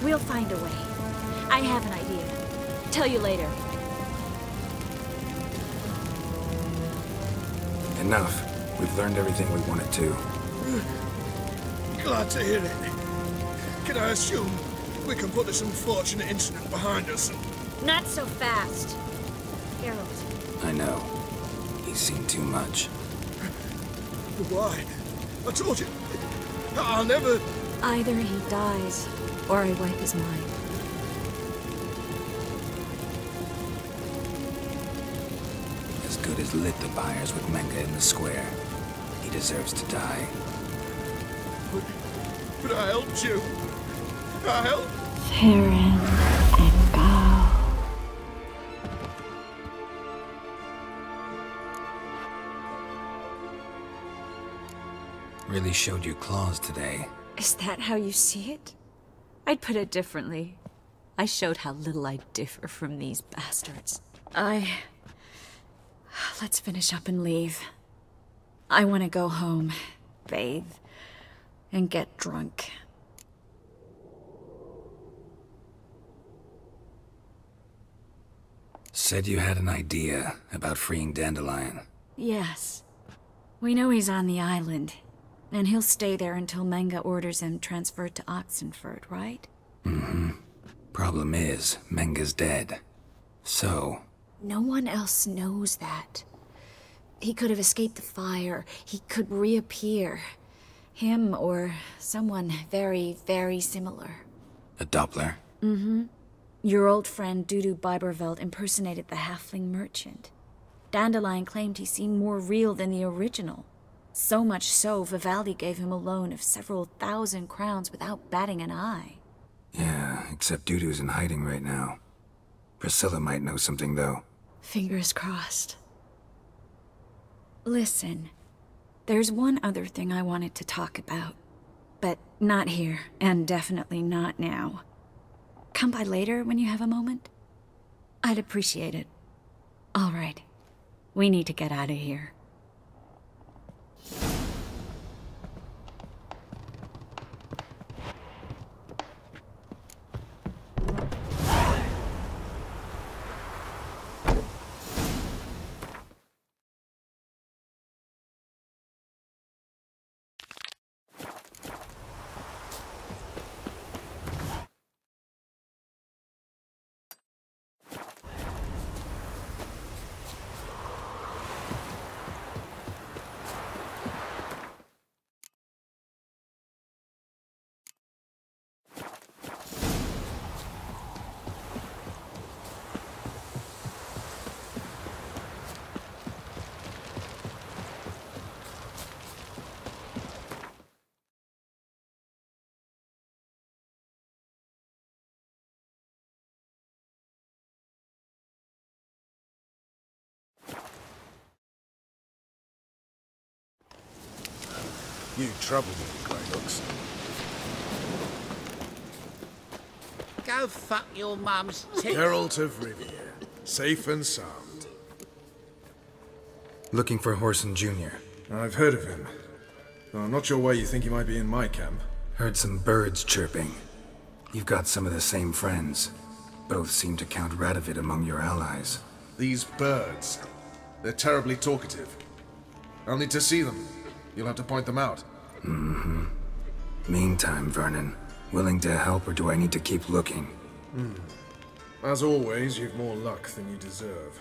We'll find a way. I have an idea. Tell you later. Enough. We've learned everything we wanted to. Glad to hear it. Can I assume we can put this unfortunate incident behind us? Not so fast. Geralt. I know. He's seen too much. Why? I told you. I'll never... Either he dies, or I wipe his mind. As good as lit the buyers with Menga in the square. He deserves to die. But I helped you. I helped... Farron and go. Really showed your claws today. Is that how you see it? I'd put it differently. I showed how little I differ from these bastards. Let's finish up and leave. I want to go home, bathe, and get drunk. Said you had an idea about freeing Dandelion. Yes. We know he's on the island, and he'll stay there until Menga orders him transferred to Oxenfurt, right? Mm-hmm. Problem is, Menga's dead. So... No one else knows that. He could have escaped the fire. He could reappear. Him or someone very, very similar. A Doppler? Mm-hmm. Your old friend Dudu Biberveld impersonated the halfling merchant. Dandelion claimed he seemed more real than the original. So much so, Vivaldi gave him a loan of several thousand crowns without batting an eye. Yeah, except Dudu's in hiding right now. Priscilla might know something, though. Fingers crossed. Listen, there's one other thing I wanted to talk about. But not here, and definitely not now. Come by later when you have a moment? I'd appreciate it. All right. We need to get out of here. You trouble with the grey looks. Go fuck your mum's teeth. Geralt of Rivia, safe and sound. Looking for Horson Jr. I've heard of him. Though I'm not sure why you think he might be in my camp. Heard some birds chirping. You've got some of the same friends. Both seem to count Radovid among your allies. These birds. They're terribly talkative. I'll need to see them. You'll have to point them out. Mm-hmm. Meantime, Vernon, willing to help or do I need to keep looking? As always, you've more luck than you deserve.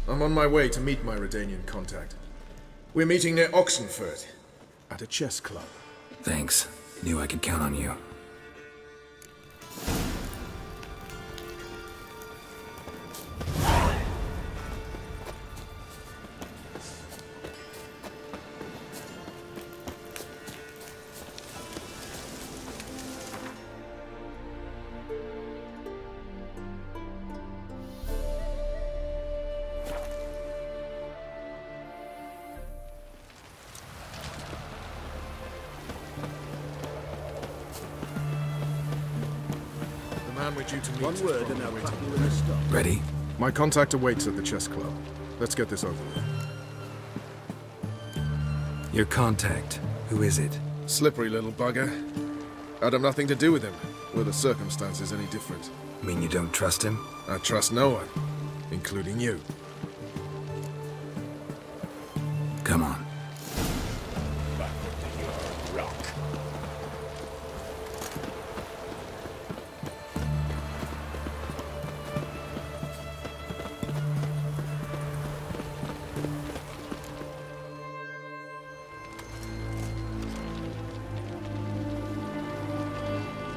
I'm on my way to meet my Redanian contact. We're meeting near Oxenford, at a chess club. Thanks. Knew I could count on you. One word and I'll put you in the stop. Ready? My contact awaits at the chess club. Let's get this over with. Your contact. Who is it? Slippery little bugger. I'd have nothing to do with him, were the circumstances any different. Mean you don't trust him? I trust no one, including you. Come on.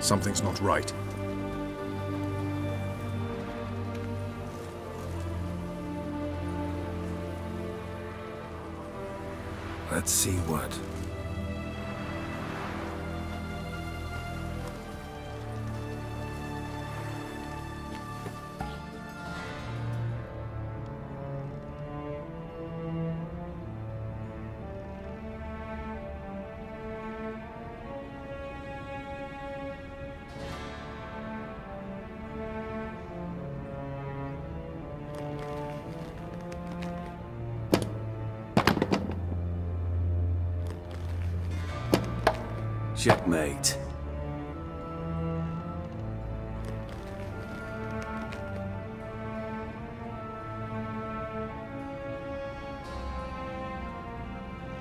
Something's not right. Let's see what. Checkmate.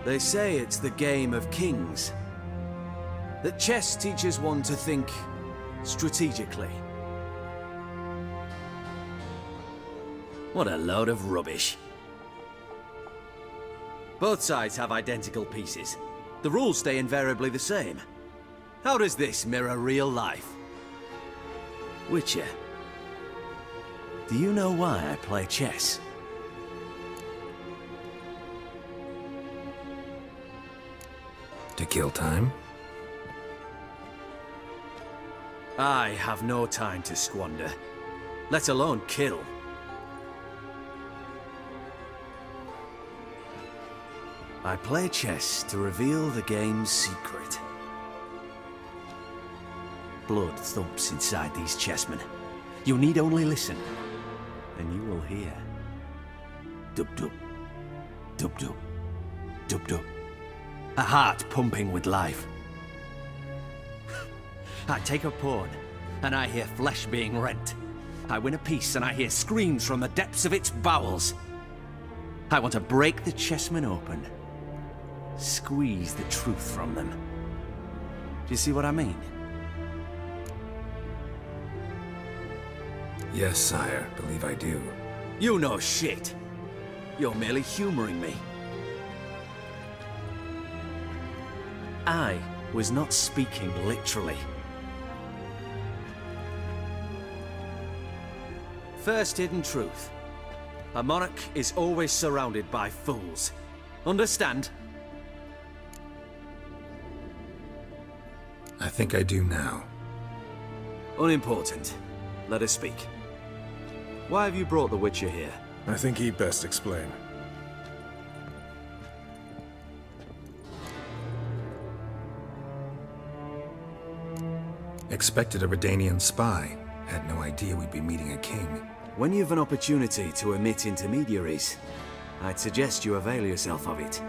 They say it's the game of kings. That chess teaches one to think strategically. What a load of rubbish. Both sides have identical pieces. The rules stay invariably the same. How does this mirror real life? Witcher, do you know why I play chess? To kill time? I have no time to squander, let alone kill. I play chess to reveal the game's secret. Blood thumps inside these chessmen. You need only listen, and you will hear. Dub-dub, dub-dub, dub-dub. A heart pumping with life. I take a pawn, and I hear flesh being rent. I win a piece, and I hear screams from the depths of its bowels. I want to break the chessmen open. Squeeze the truth from them. Do you see what I mean? Yes, sire. Believe I do. You know shit. You're merely humoring me. I was not speaking literally. First hidden truth. A monarch is always surrounded by fools. Understand? I think I do now. Unimportant. Let us speak. Why have you brought the Witcher here? I think he'd best explain. Expected a Redanian spy. Had no idea we'd be meeting a king. When you've an opportunity to omit intermediaries, I'd suggest you avail yourself of it.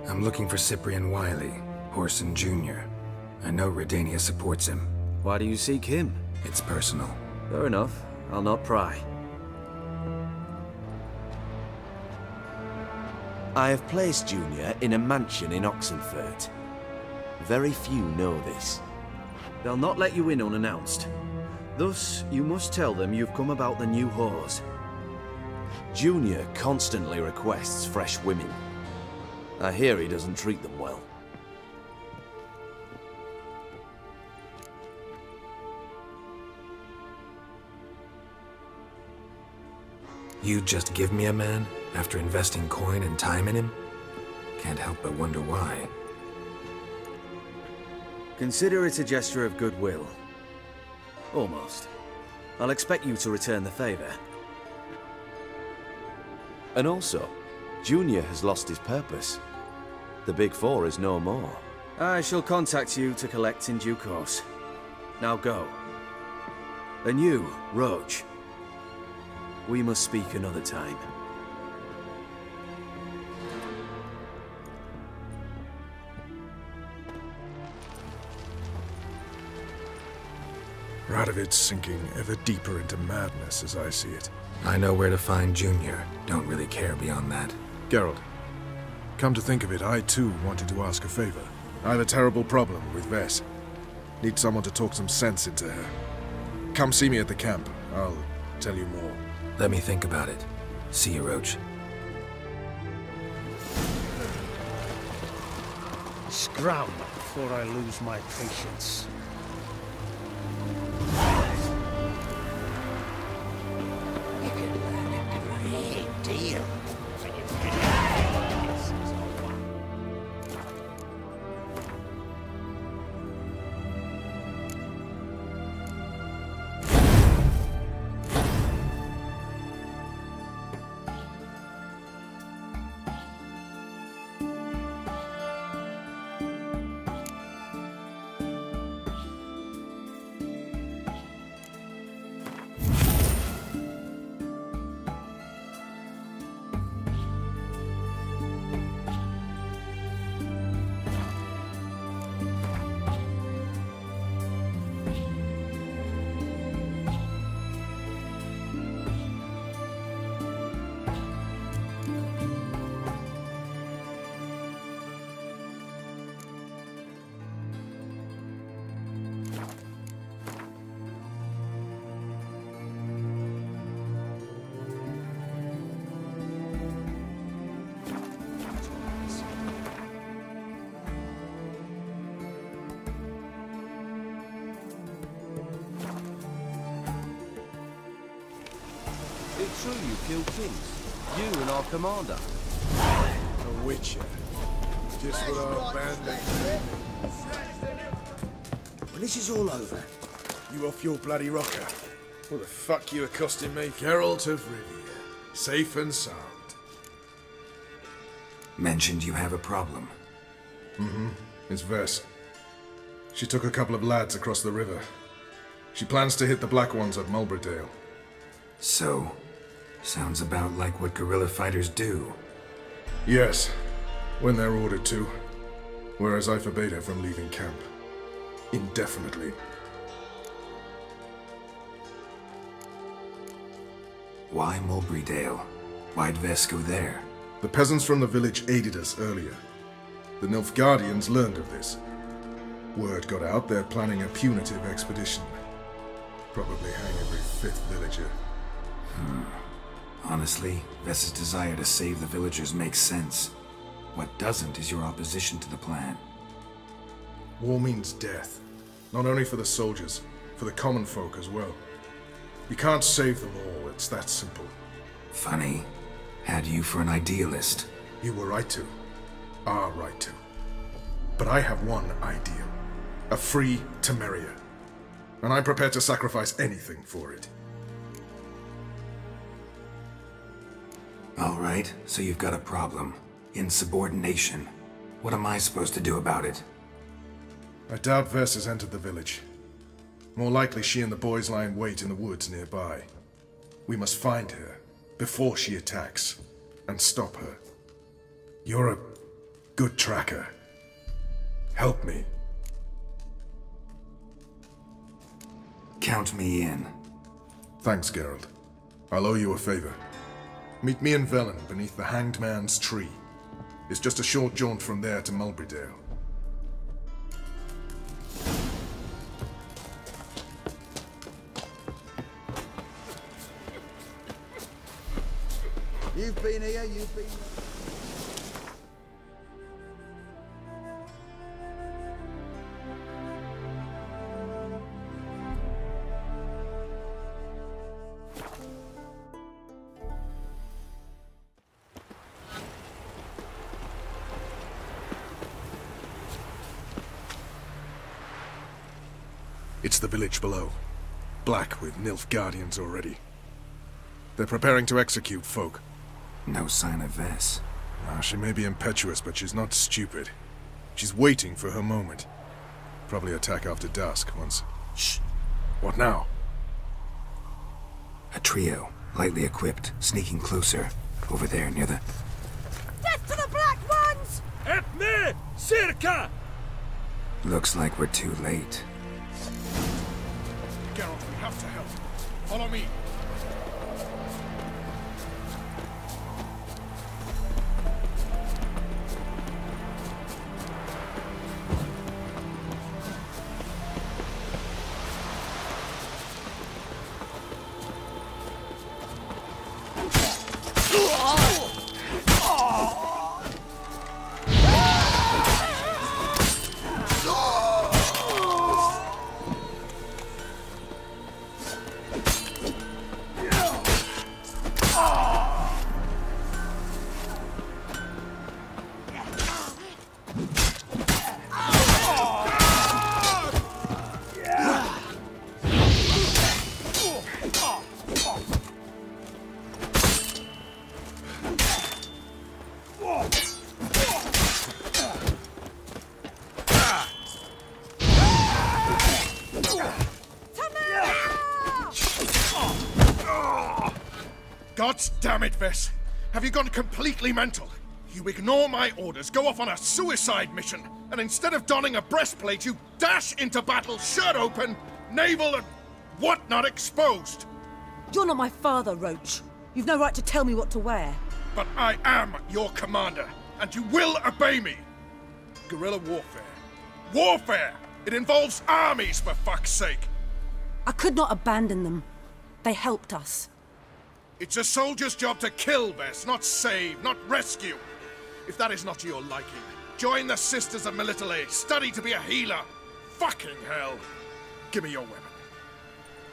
I'm looking for Cyprian Wiley, Horson Jr. I know Redania supports him. Why do you seek him? It's personal. Fair enough. I'll not pry. I have placed Junior in a mansion in Oxenfurt. Very few know this. They'll not let you in unannounced. Thus, you must tell them you've come about the new whores. Junior constantly requests fresh women. I hear he doesn't treat them well. You'd just give me a man after investing coin and time in him? Can't help but wonder why. Consider it a gesture of goodwill. Almost. I'll expect you to return the favor. And also, Junior has lost his purpose. The Big Four is no more. I shall contact you to collect in due course. Now go. And you, Roach. We must speak another time. Radovid's sinking ever deeper into madness as I see it. I know where to find Junior. Don't really care beyond that. Geralt, come to think of it, I too wanted to ask a favor. I have a terrible problem with Ves. Need someone to talk some sense into her. Come see me at the camp. I'll tell you more. Let me think about it. See you, Roach. Scram before I lose my patience. Deal. It's true you killed kings. You and our commander. A witcher. Just what our bandit did. When this is all over, You off your bloody rocker? What the fuck you accosting me? Geralt of Rivia. Safe and sound. Mentioned you have a problem. Mm-hmm. It's Ves. She took a couple of lads across the river. She plans to hit the Black Ones at Mulbridale. So, sounds about like what guerrilla fighters do. Yes, when they're ordered to. Whereas I forbade her from leaving camp. Indefinitely. Why Mulbridale? Why'd Ves go there? The peasants from the village aided us earlier. The Nilfgaardians learned of this. Word got out they're planning a punitive expedition. Probably hang every fifth villager. Honestly, Ves's desire to save the villagers makes sense. What doesn't is your opposition to the plan. War means death. Not only for the soldiers, for the common folk as well. You can't save them all, it's that simple. Funny. Had you for an idealist. You were right to. Are right to. But I have one ideal. A free Temeria. And I'm prepared to sacrifice anything for it. Alright, so you've got a problem. Insubordination. What am I supposed to do about it? I doubt Vess has entered the village. More likely she and the boys lie in wait in the woods nearby. We must find her before she attacks and stop her. You're a good tracker. Help me. Count me in. Thanks, Geralt. I'll owe you a favor. Meet me and Velen beneath the Hanged Man's tree. It's just a short jaunt from there to Mulberydale. You've been here, you've been... It's the village below. Black with Nilfgaardians already. They're preparing to execute folk. No sign of Vess. She may be impetuous, but she's not stupid. She's waiting for her moment. Probably attack after dusk once... Shh! What now? A trio, lightly equipped, sneaking closer. Over there, near the... Death to the Black Ones! Help me! Circa! Looks like we're too late. Geralt, we have to help. Follow me. God damn it, Vess! Have you gone completely mental? You ignore my orders, go off on a suicide mission, and instead of donning a breastplate, you dash into battle, shirt open, navel and whatnot exposed! You're not my father, Roach. You've no right to tell me what to wear. But I am your commander, and you will obey me! Guerrilla warfare. Warfare! It involves armies, for fuck's sake! I could not abandon them. They helped us. It's a soldier's job to kill, Vess, not save, not rescue. If that is not to your liking, join the Sisters of Melitele, study to be a healer. Fucking hell. Give me your weapon.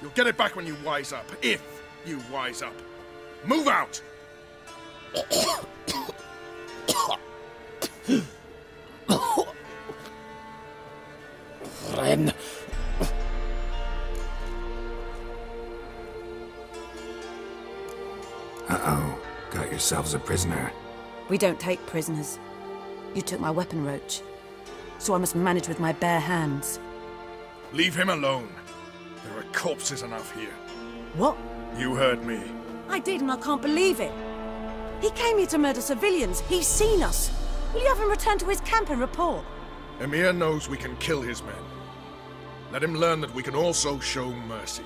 You'll get it back when you wise up, if you wise up. Move out! Ren. Uh-oh. Got yourselves a prisoner. We don't take prisoners. You took my weapon, Roach. So I must manage with my bare hands. Leave him alone. There are corpses enough here. What? You heard me. I did, and I can't believe it. He came here to murder civilians. He's seen us. Will you have him return to his camp and report? Emir knows we can kill his men. Let him learn that we can also show mercy.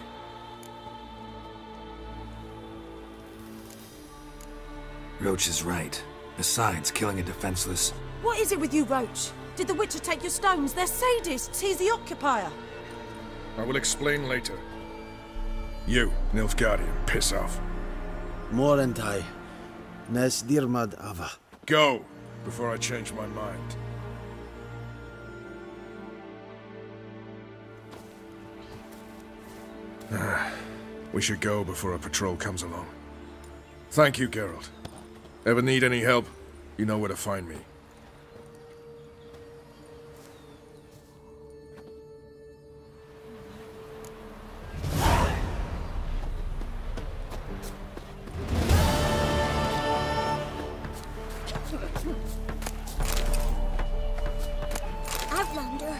Roach is right. Besides, killing a defenseless... What is it with you, Roach? Did the Witcher take your stones? They're sadists. He's the occupier. I will explain later. You, Nilfgaardian, piss off. Morentai. Nes dirmad ava. Go, before I change my mind. We should go before a patrol comes along. Thank you, Geralt. Ever need any help, you know where to find me. Outlander,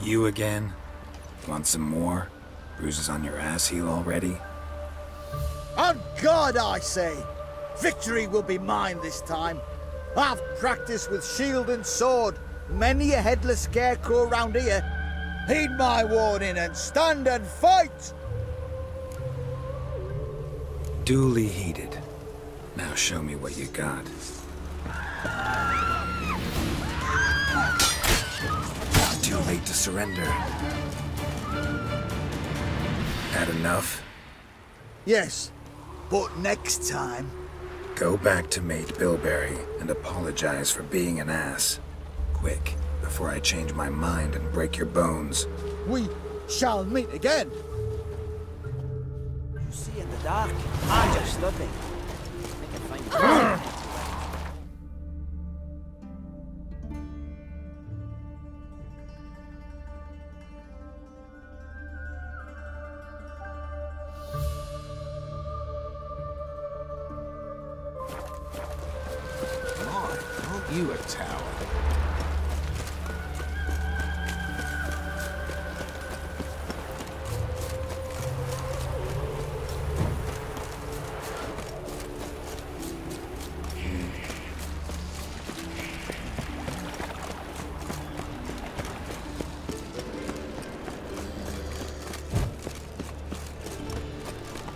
You again? Want some more? Bruises on your ass heel already? On God, I say! Victory will be mine this time. I've practiced with shield and sword. Many a headless scarecrow round here. Heed my warning and stand and fight! Duly heeded. Now show me what you got. Too late to surrender. Had enough? Yes, but next time... Go back to Mate Bilberry and apologize for being an ass. Quick, before I change my mind and break your bones. We shall meet again. You see in the dark? I just stood there. I can find You a tower.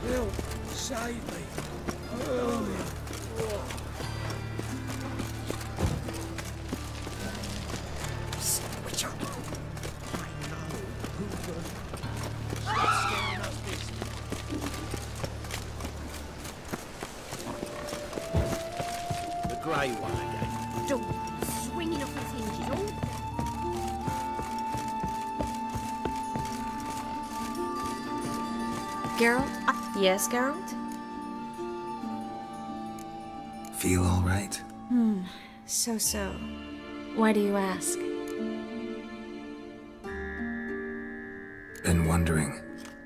Help! Save me! Oh. Grey one again. Don't swinging off his hinges all. Geralt? Yes, Geralt? Feel all right? So. Why do you ask? Been wondering.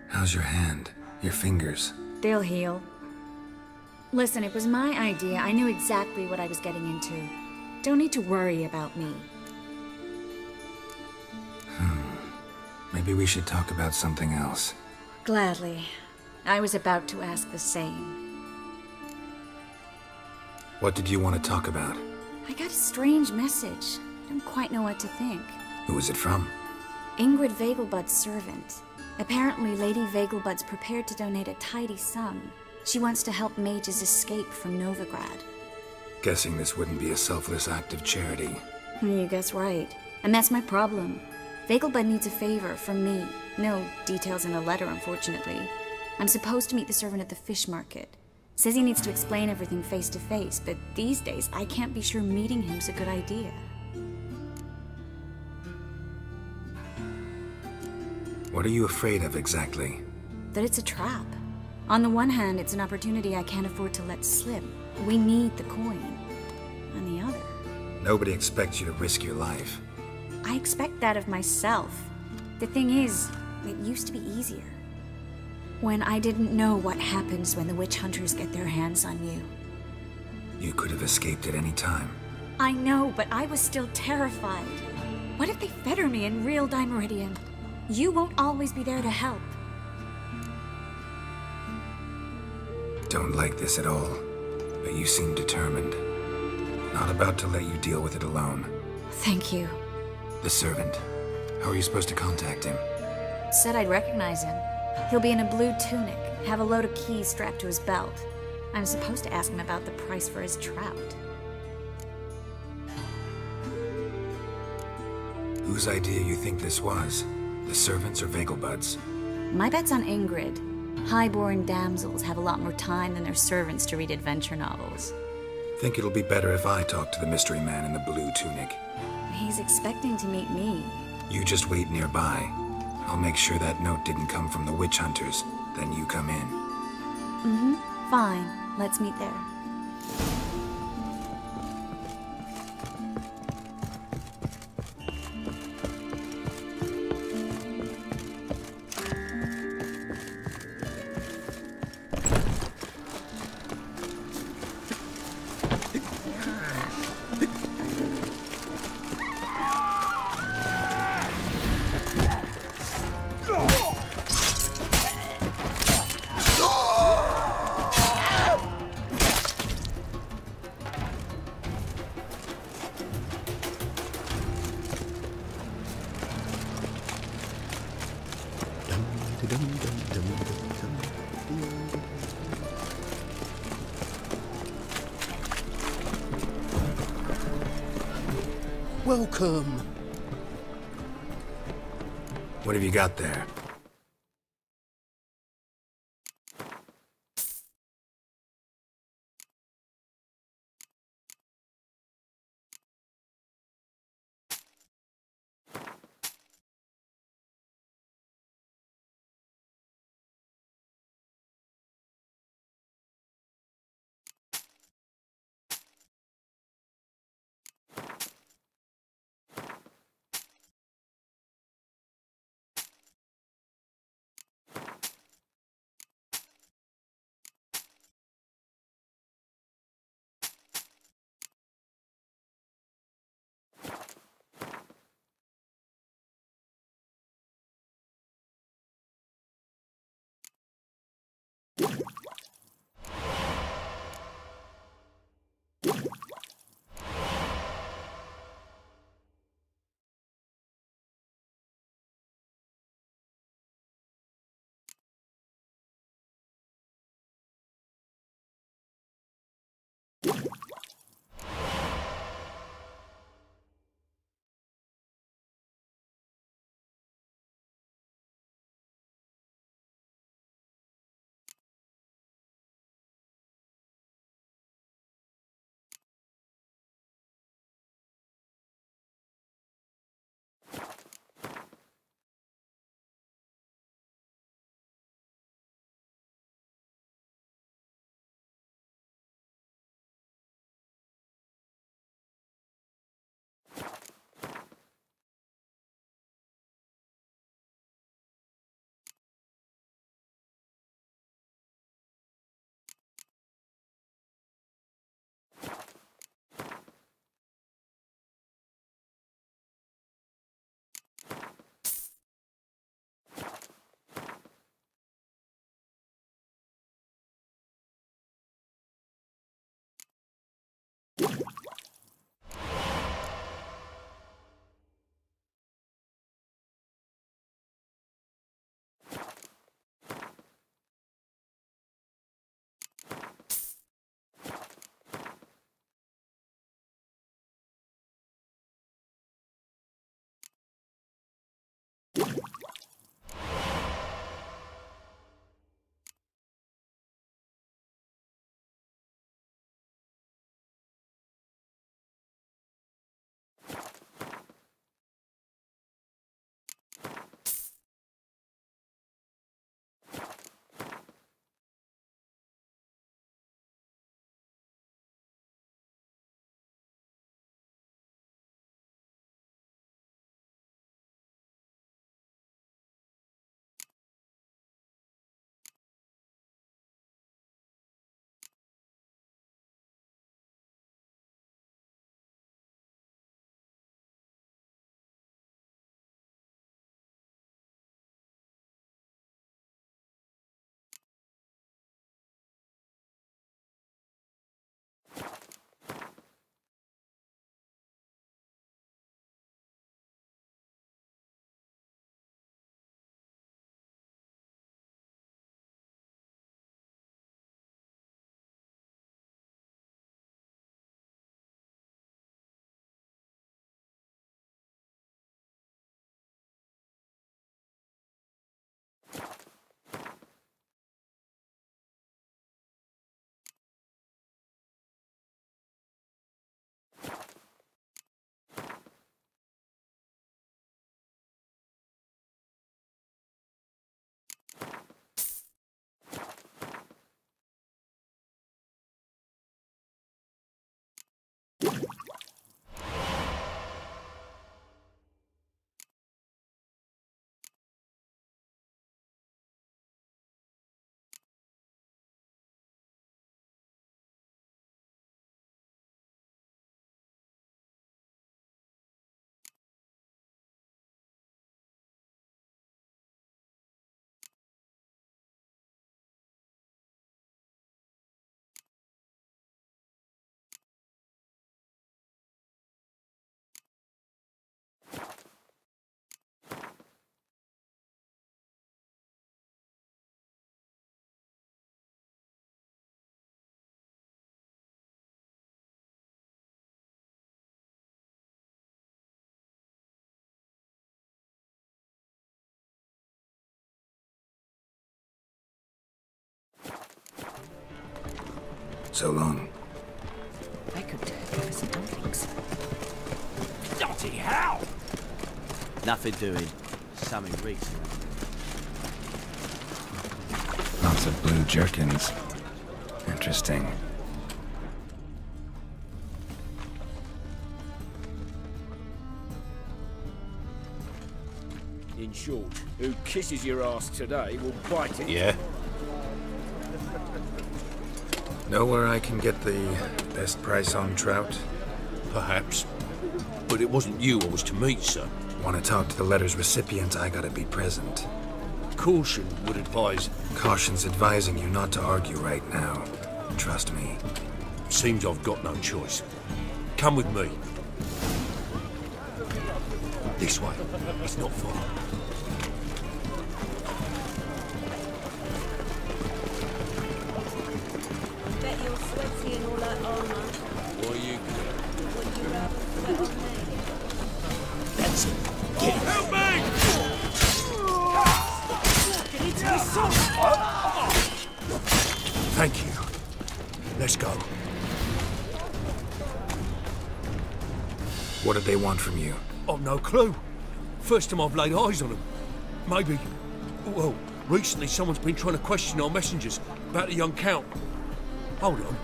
How's your hand? Your fingers? They'll heal. Listen, it was my idea. I knew exactly what I was getting into. Don't need to worry about me. Maybe we should talk about something else. Gladly. I was about to ask the same. What did you want to talk about? I got a strange message. I don't quite know what to think. Who was it from? Ingrid Vegelbud's servant. Apparently, Lady Vegelbud's prepared to donate a tidy sum. She wants to help mages escape from Novigrad. Guessing this wouldn't be a selfless act of charity. You guess right. And that's my problem. Vegelbud needs a favor from me. No details in the letter, unfortunately. I'm supposed to meet the servant at the fish market. Says he needs to explain everything face to face, but these days I can't be sure meeting him's a good idea. What are you afraid of exactly? That it's a trap. On the one hand, it's an opportunity I can't afford to let slip. We need the coin. On the other... Nobody expects you to risk your life. I expect that of myself. The thing is, it used to be easier. When I didn't know what happens when the witch hunters get their hands on you. You could have escaped at any time. I know, but I was still terrified. What if they fetter me in real Dimeridian? You won't always be there to help. Don't like this at all, but you seem determined. Not about to let you deal with it alone. Thank you. The servant. How are you supposed to contact him? Said I'd recognize him. He'll be in a blue tunic, have a load of keys strapped to his belt. I'm supposed to ask him about the price for his trout. Whose idea you think this was? The servants or Vegelbud's? My bet's on Ingrid. Highborn damsels have a lot more time than their servants to read adventure novels. Think it'll be better if I talk to the mystery man in the blue tunic. He's expecting to meet me. You just wait nearby. I'll make sure that note didn't come from the witch hunters. Then you come in. Fine. Let's meet there. Welcome. What have you got there? So long. I could give us some dumplings. Bloody hell! Nothing doing. Something reeks. Lots of blue jerkins. Interesting. In short, who kisses your ass today will bite it. Yeah. Know where I can get the best price on trout? Perhaps. But it wasn't you I was to meet, sir. Want to talk to the letter's recipient, I gotta be present. Caution would advise... Caution's advising you not to argue right now. Trust me. Seems I've got no choice. Come with me. This way. It's not far. Bet you're sweaty in all that armor. What you Would you rather sweat on me? That's it. Get it. Help me! Get into the sun! Thank you. Let's go. What did they want from you? I've no clue. First time I've laid eyes on them. Maybe... Well, recently someone's been trying to question our messengers about the young Count. Hold on.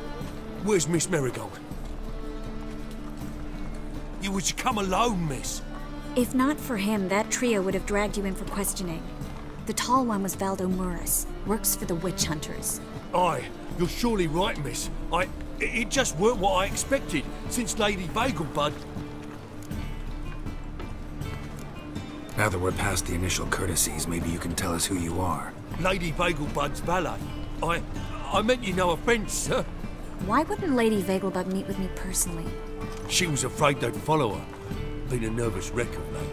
Where's Miss Marigold? You was to come alone, miss. If not for him, that trio would have dragged you in for questioning. The tall one was Valdo Muris, works for the witch hunters. Aye, you're surely right, miss. It just weren't what I expected, since Lady Vegelbud... Now that we're past the initial courtesies, maybe you can tell us who you are. Lady Vegelbud's valet. I meant you no offence, sir. Why wouldn't Lady Vegelbud meet with me personally? She was afraid they'd follow her. Been a nervous wreck of late.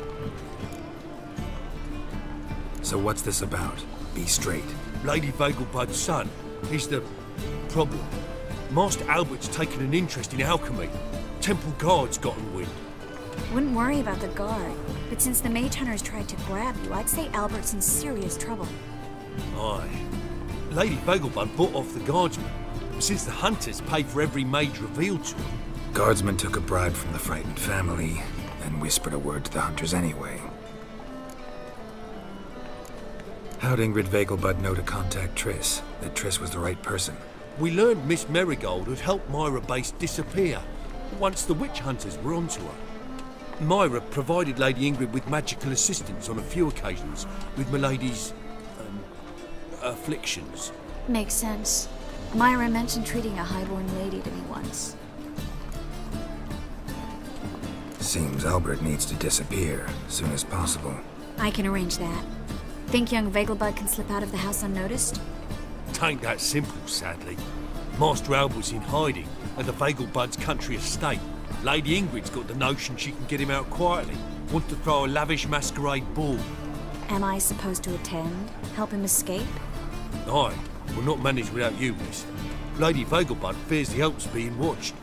So what's this about? Be straight. Lady Vegelbud's son. He's the problem. Master Albert's taken an interest in alchemy. Temple Guard's gotten wind. Wouldn't worry about the guard, but since the mage hunters tried to grab you, I'd say Albert's in serious trouble. Aye. Lady Vegelbud bought off the guardsmen, since the hunters pay for every mage revealed to them. Guardsmen took a bribe from the frightened family, then whispered a word to the hunters anyway. How'd Ingrid Vegelbud know to contact Triss? That Triss was the right person? We learned Miss Marigold had helped Myra Base disappear, once the witch hunters were onto her. Myra provided Lady Ingrid with magical assistance on a few occasions with Milady's... afflictions. Makes sense. Myra mentioned treating a highborn lady to me once. Seems Albert needs to disappear as soon as possible. I can arrange that. Think young Vegelbud can slip out of the house unnoticed? Tain't that simple, sadly. Master Albert's in hiding at the Vegelbud's country estate. Lady Ingrid's got the notion she can get him out quietly. Wants to throw a lavish masquerade ball. Am I supposed to attend? Help him escape? Aye, we'll not manage without you, miss. Lady Vegelbud fears the Alps being watched.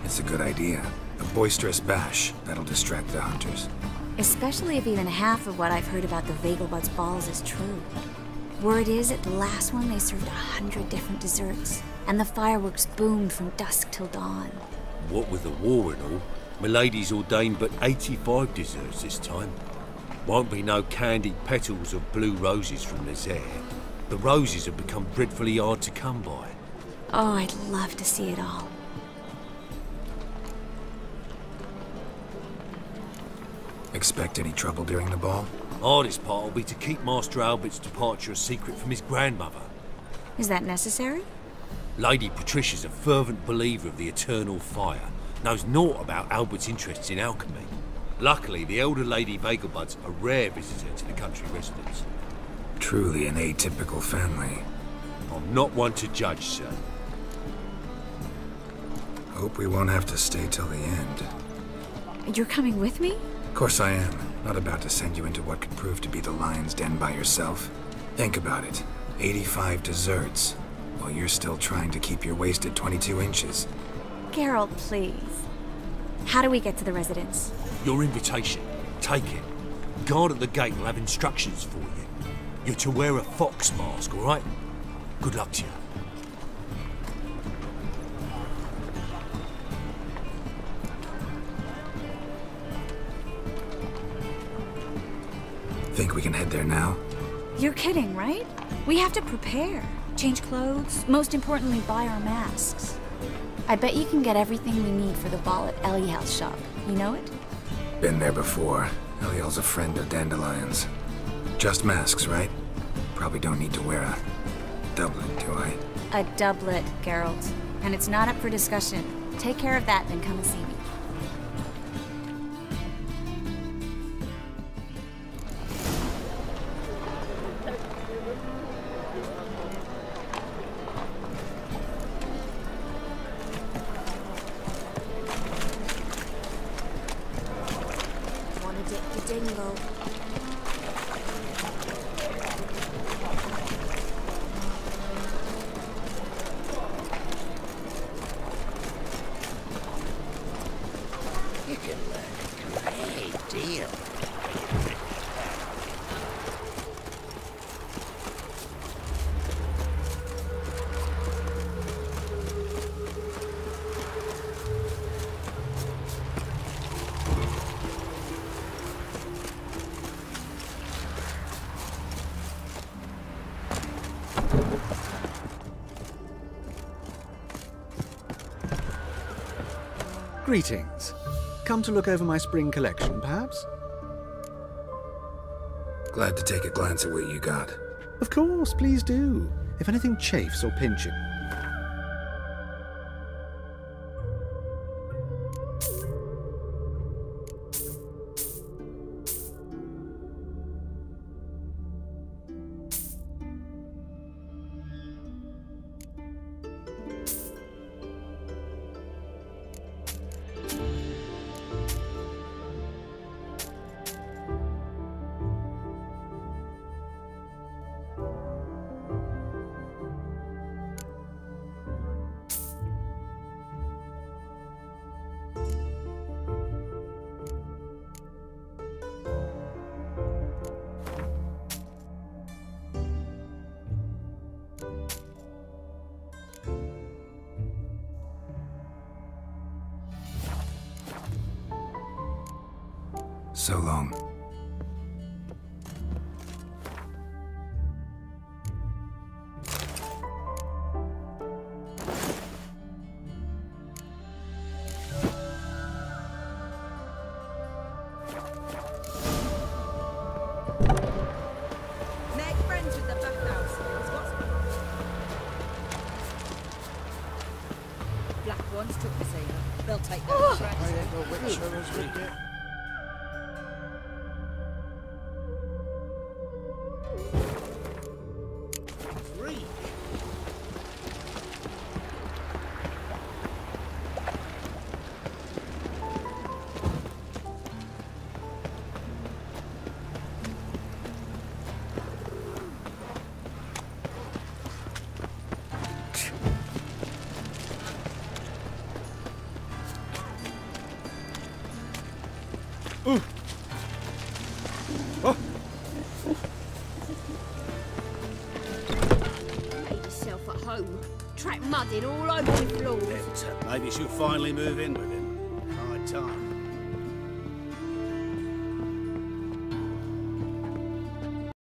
It's a good idea. A boisterous bash that'll distract the hunters. Especially if even half of what I've heard about the Vegelbud's balls is true. Word is, at the last one they served 100 different desserts, and the fireworks boomed from dusk till dawn. What with the war and all, Milady's ordained but 85 desserts this time. Won't be no candied petals of blue roses from Nazaire. The roses have become dreadfully hard to come by. Oh, I'd love to see it all. Expect any trouble during the ball? Hardest part will be to keep Master Albert's departure a secret from his grandmother. Is that necessary? Lady Patricia's a fervent believer of the eternal fire. Knows naught about Albert's interests in alchemy. Luckily, the elder Lady Vegelbud's a rare visitor to the country residence. Truly an atypical family. I'm not one to judge, sir. Hope we won't have to stay till the end. You're coming with me? Of course I am. Not about to send you into what could prove to be the lion's den by yourself. Think about it. 85 desserts, while you're still trying to keep your waist at 22 inches. Geralt, please. How do we get to the residence? Your invitation. Take it. Guard at the gate will have instructions for you. You're to wear a fox mask, all right? Good luck to you. Think we can head there now? You're kidding, right? We have to prepare. Change clothes, most importantly, buy our masks. I bet you can get everything we need for the ball at Eliel's shop. You know it? Been there before. Eliel's a friend of Dandelion's. Just masks, right? Probably don't need to wear a doublet, do I? A doublet, Geralt. And it's not up for discussion. Take care of that, then come and see me. Wanna dip the dingle? You can learn a great deal. Greetings. Come to look over my spring collection, perhaps? Glad to take a glance at what you got. Of course, please do. If anything chafes or pinches. So long. Make friends with the bathhouse. Black ones took the same. They'll take their tracks. Made yourself at home. Track mudding all over the floor. Maybe she'll finally move in with him. High time.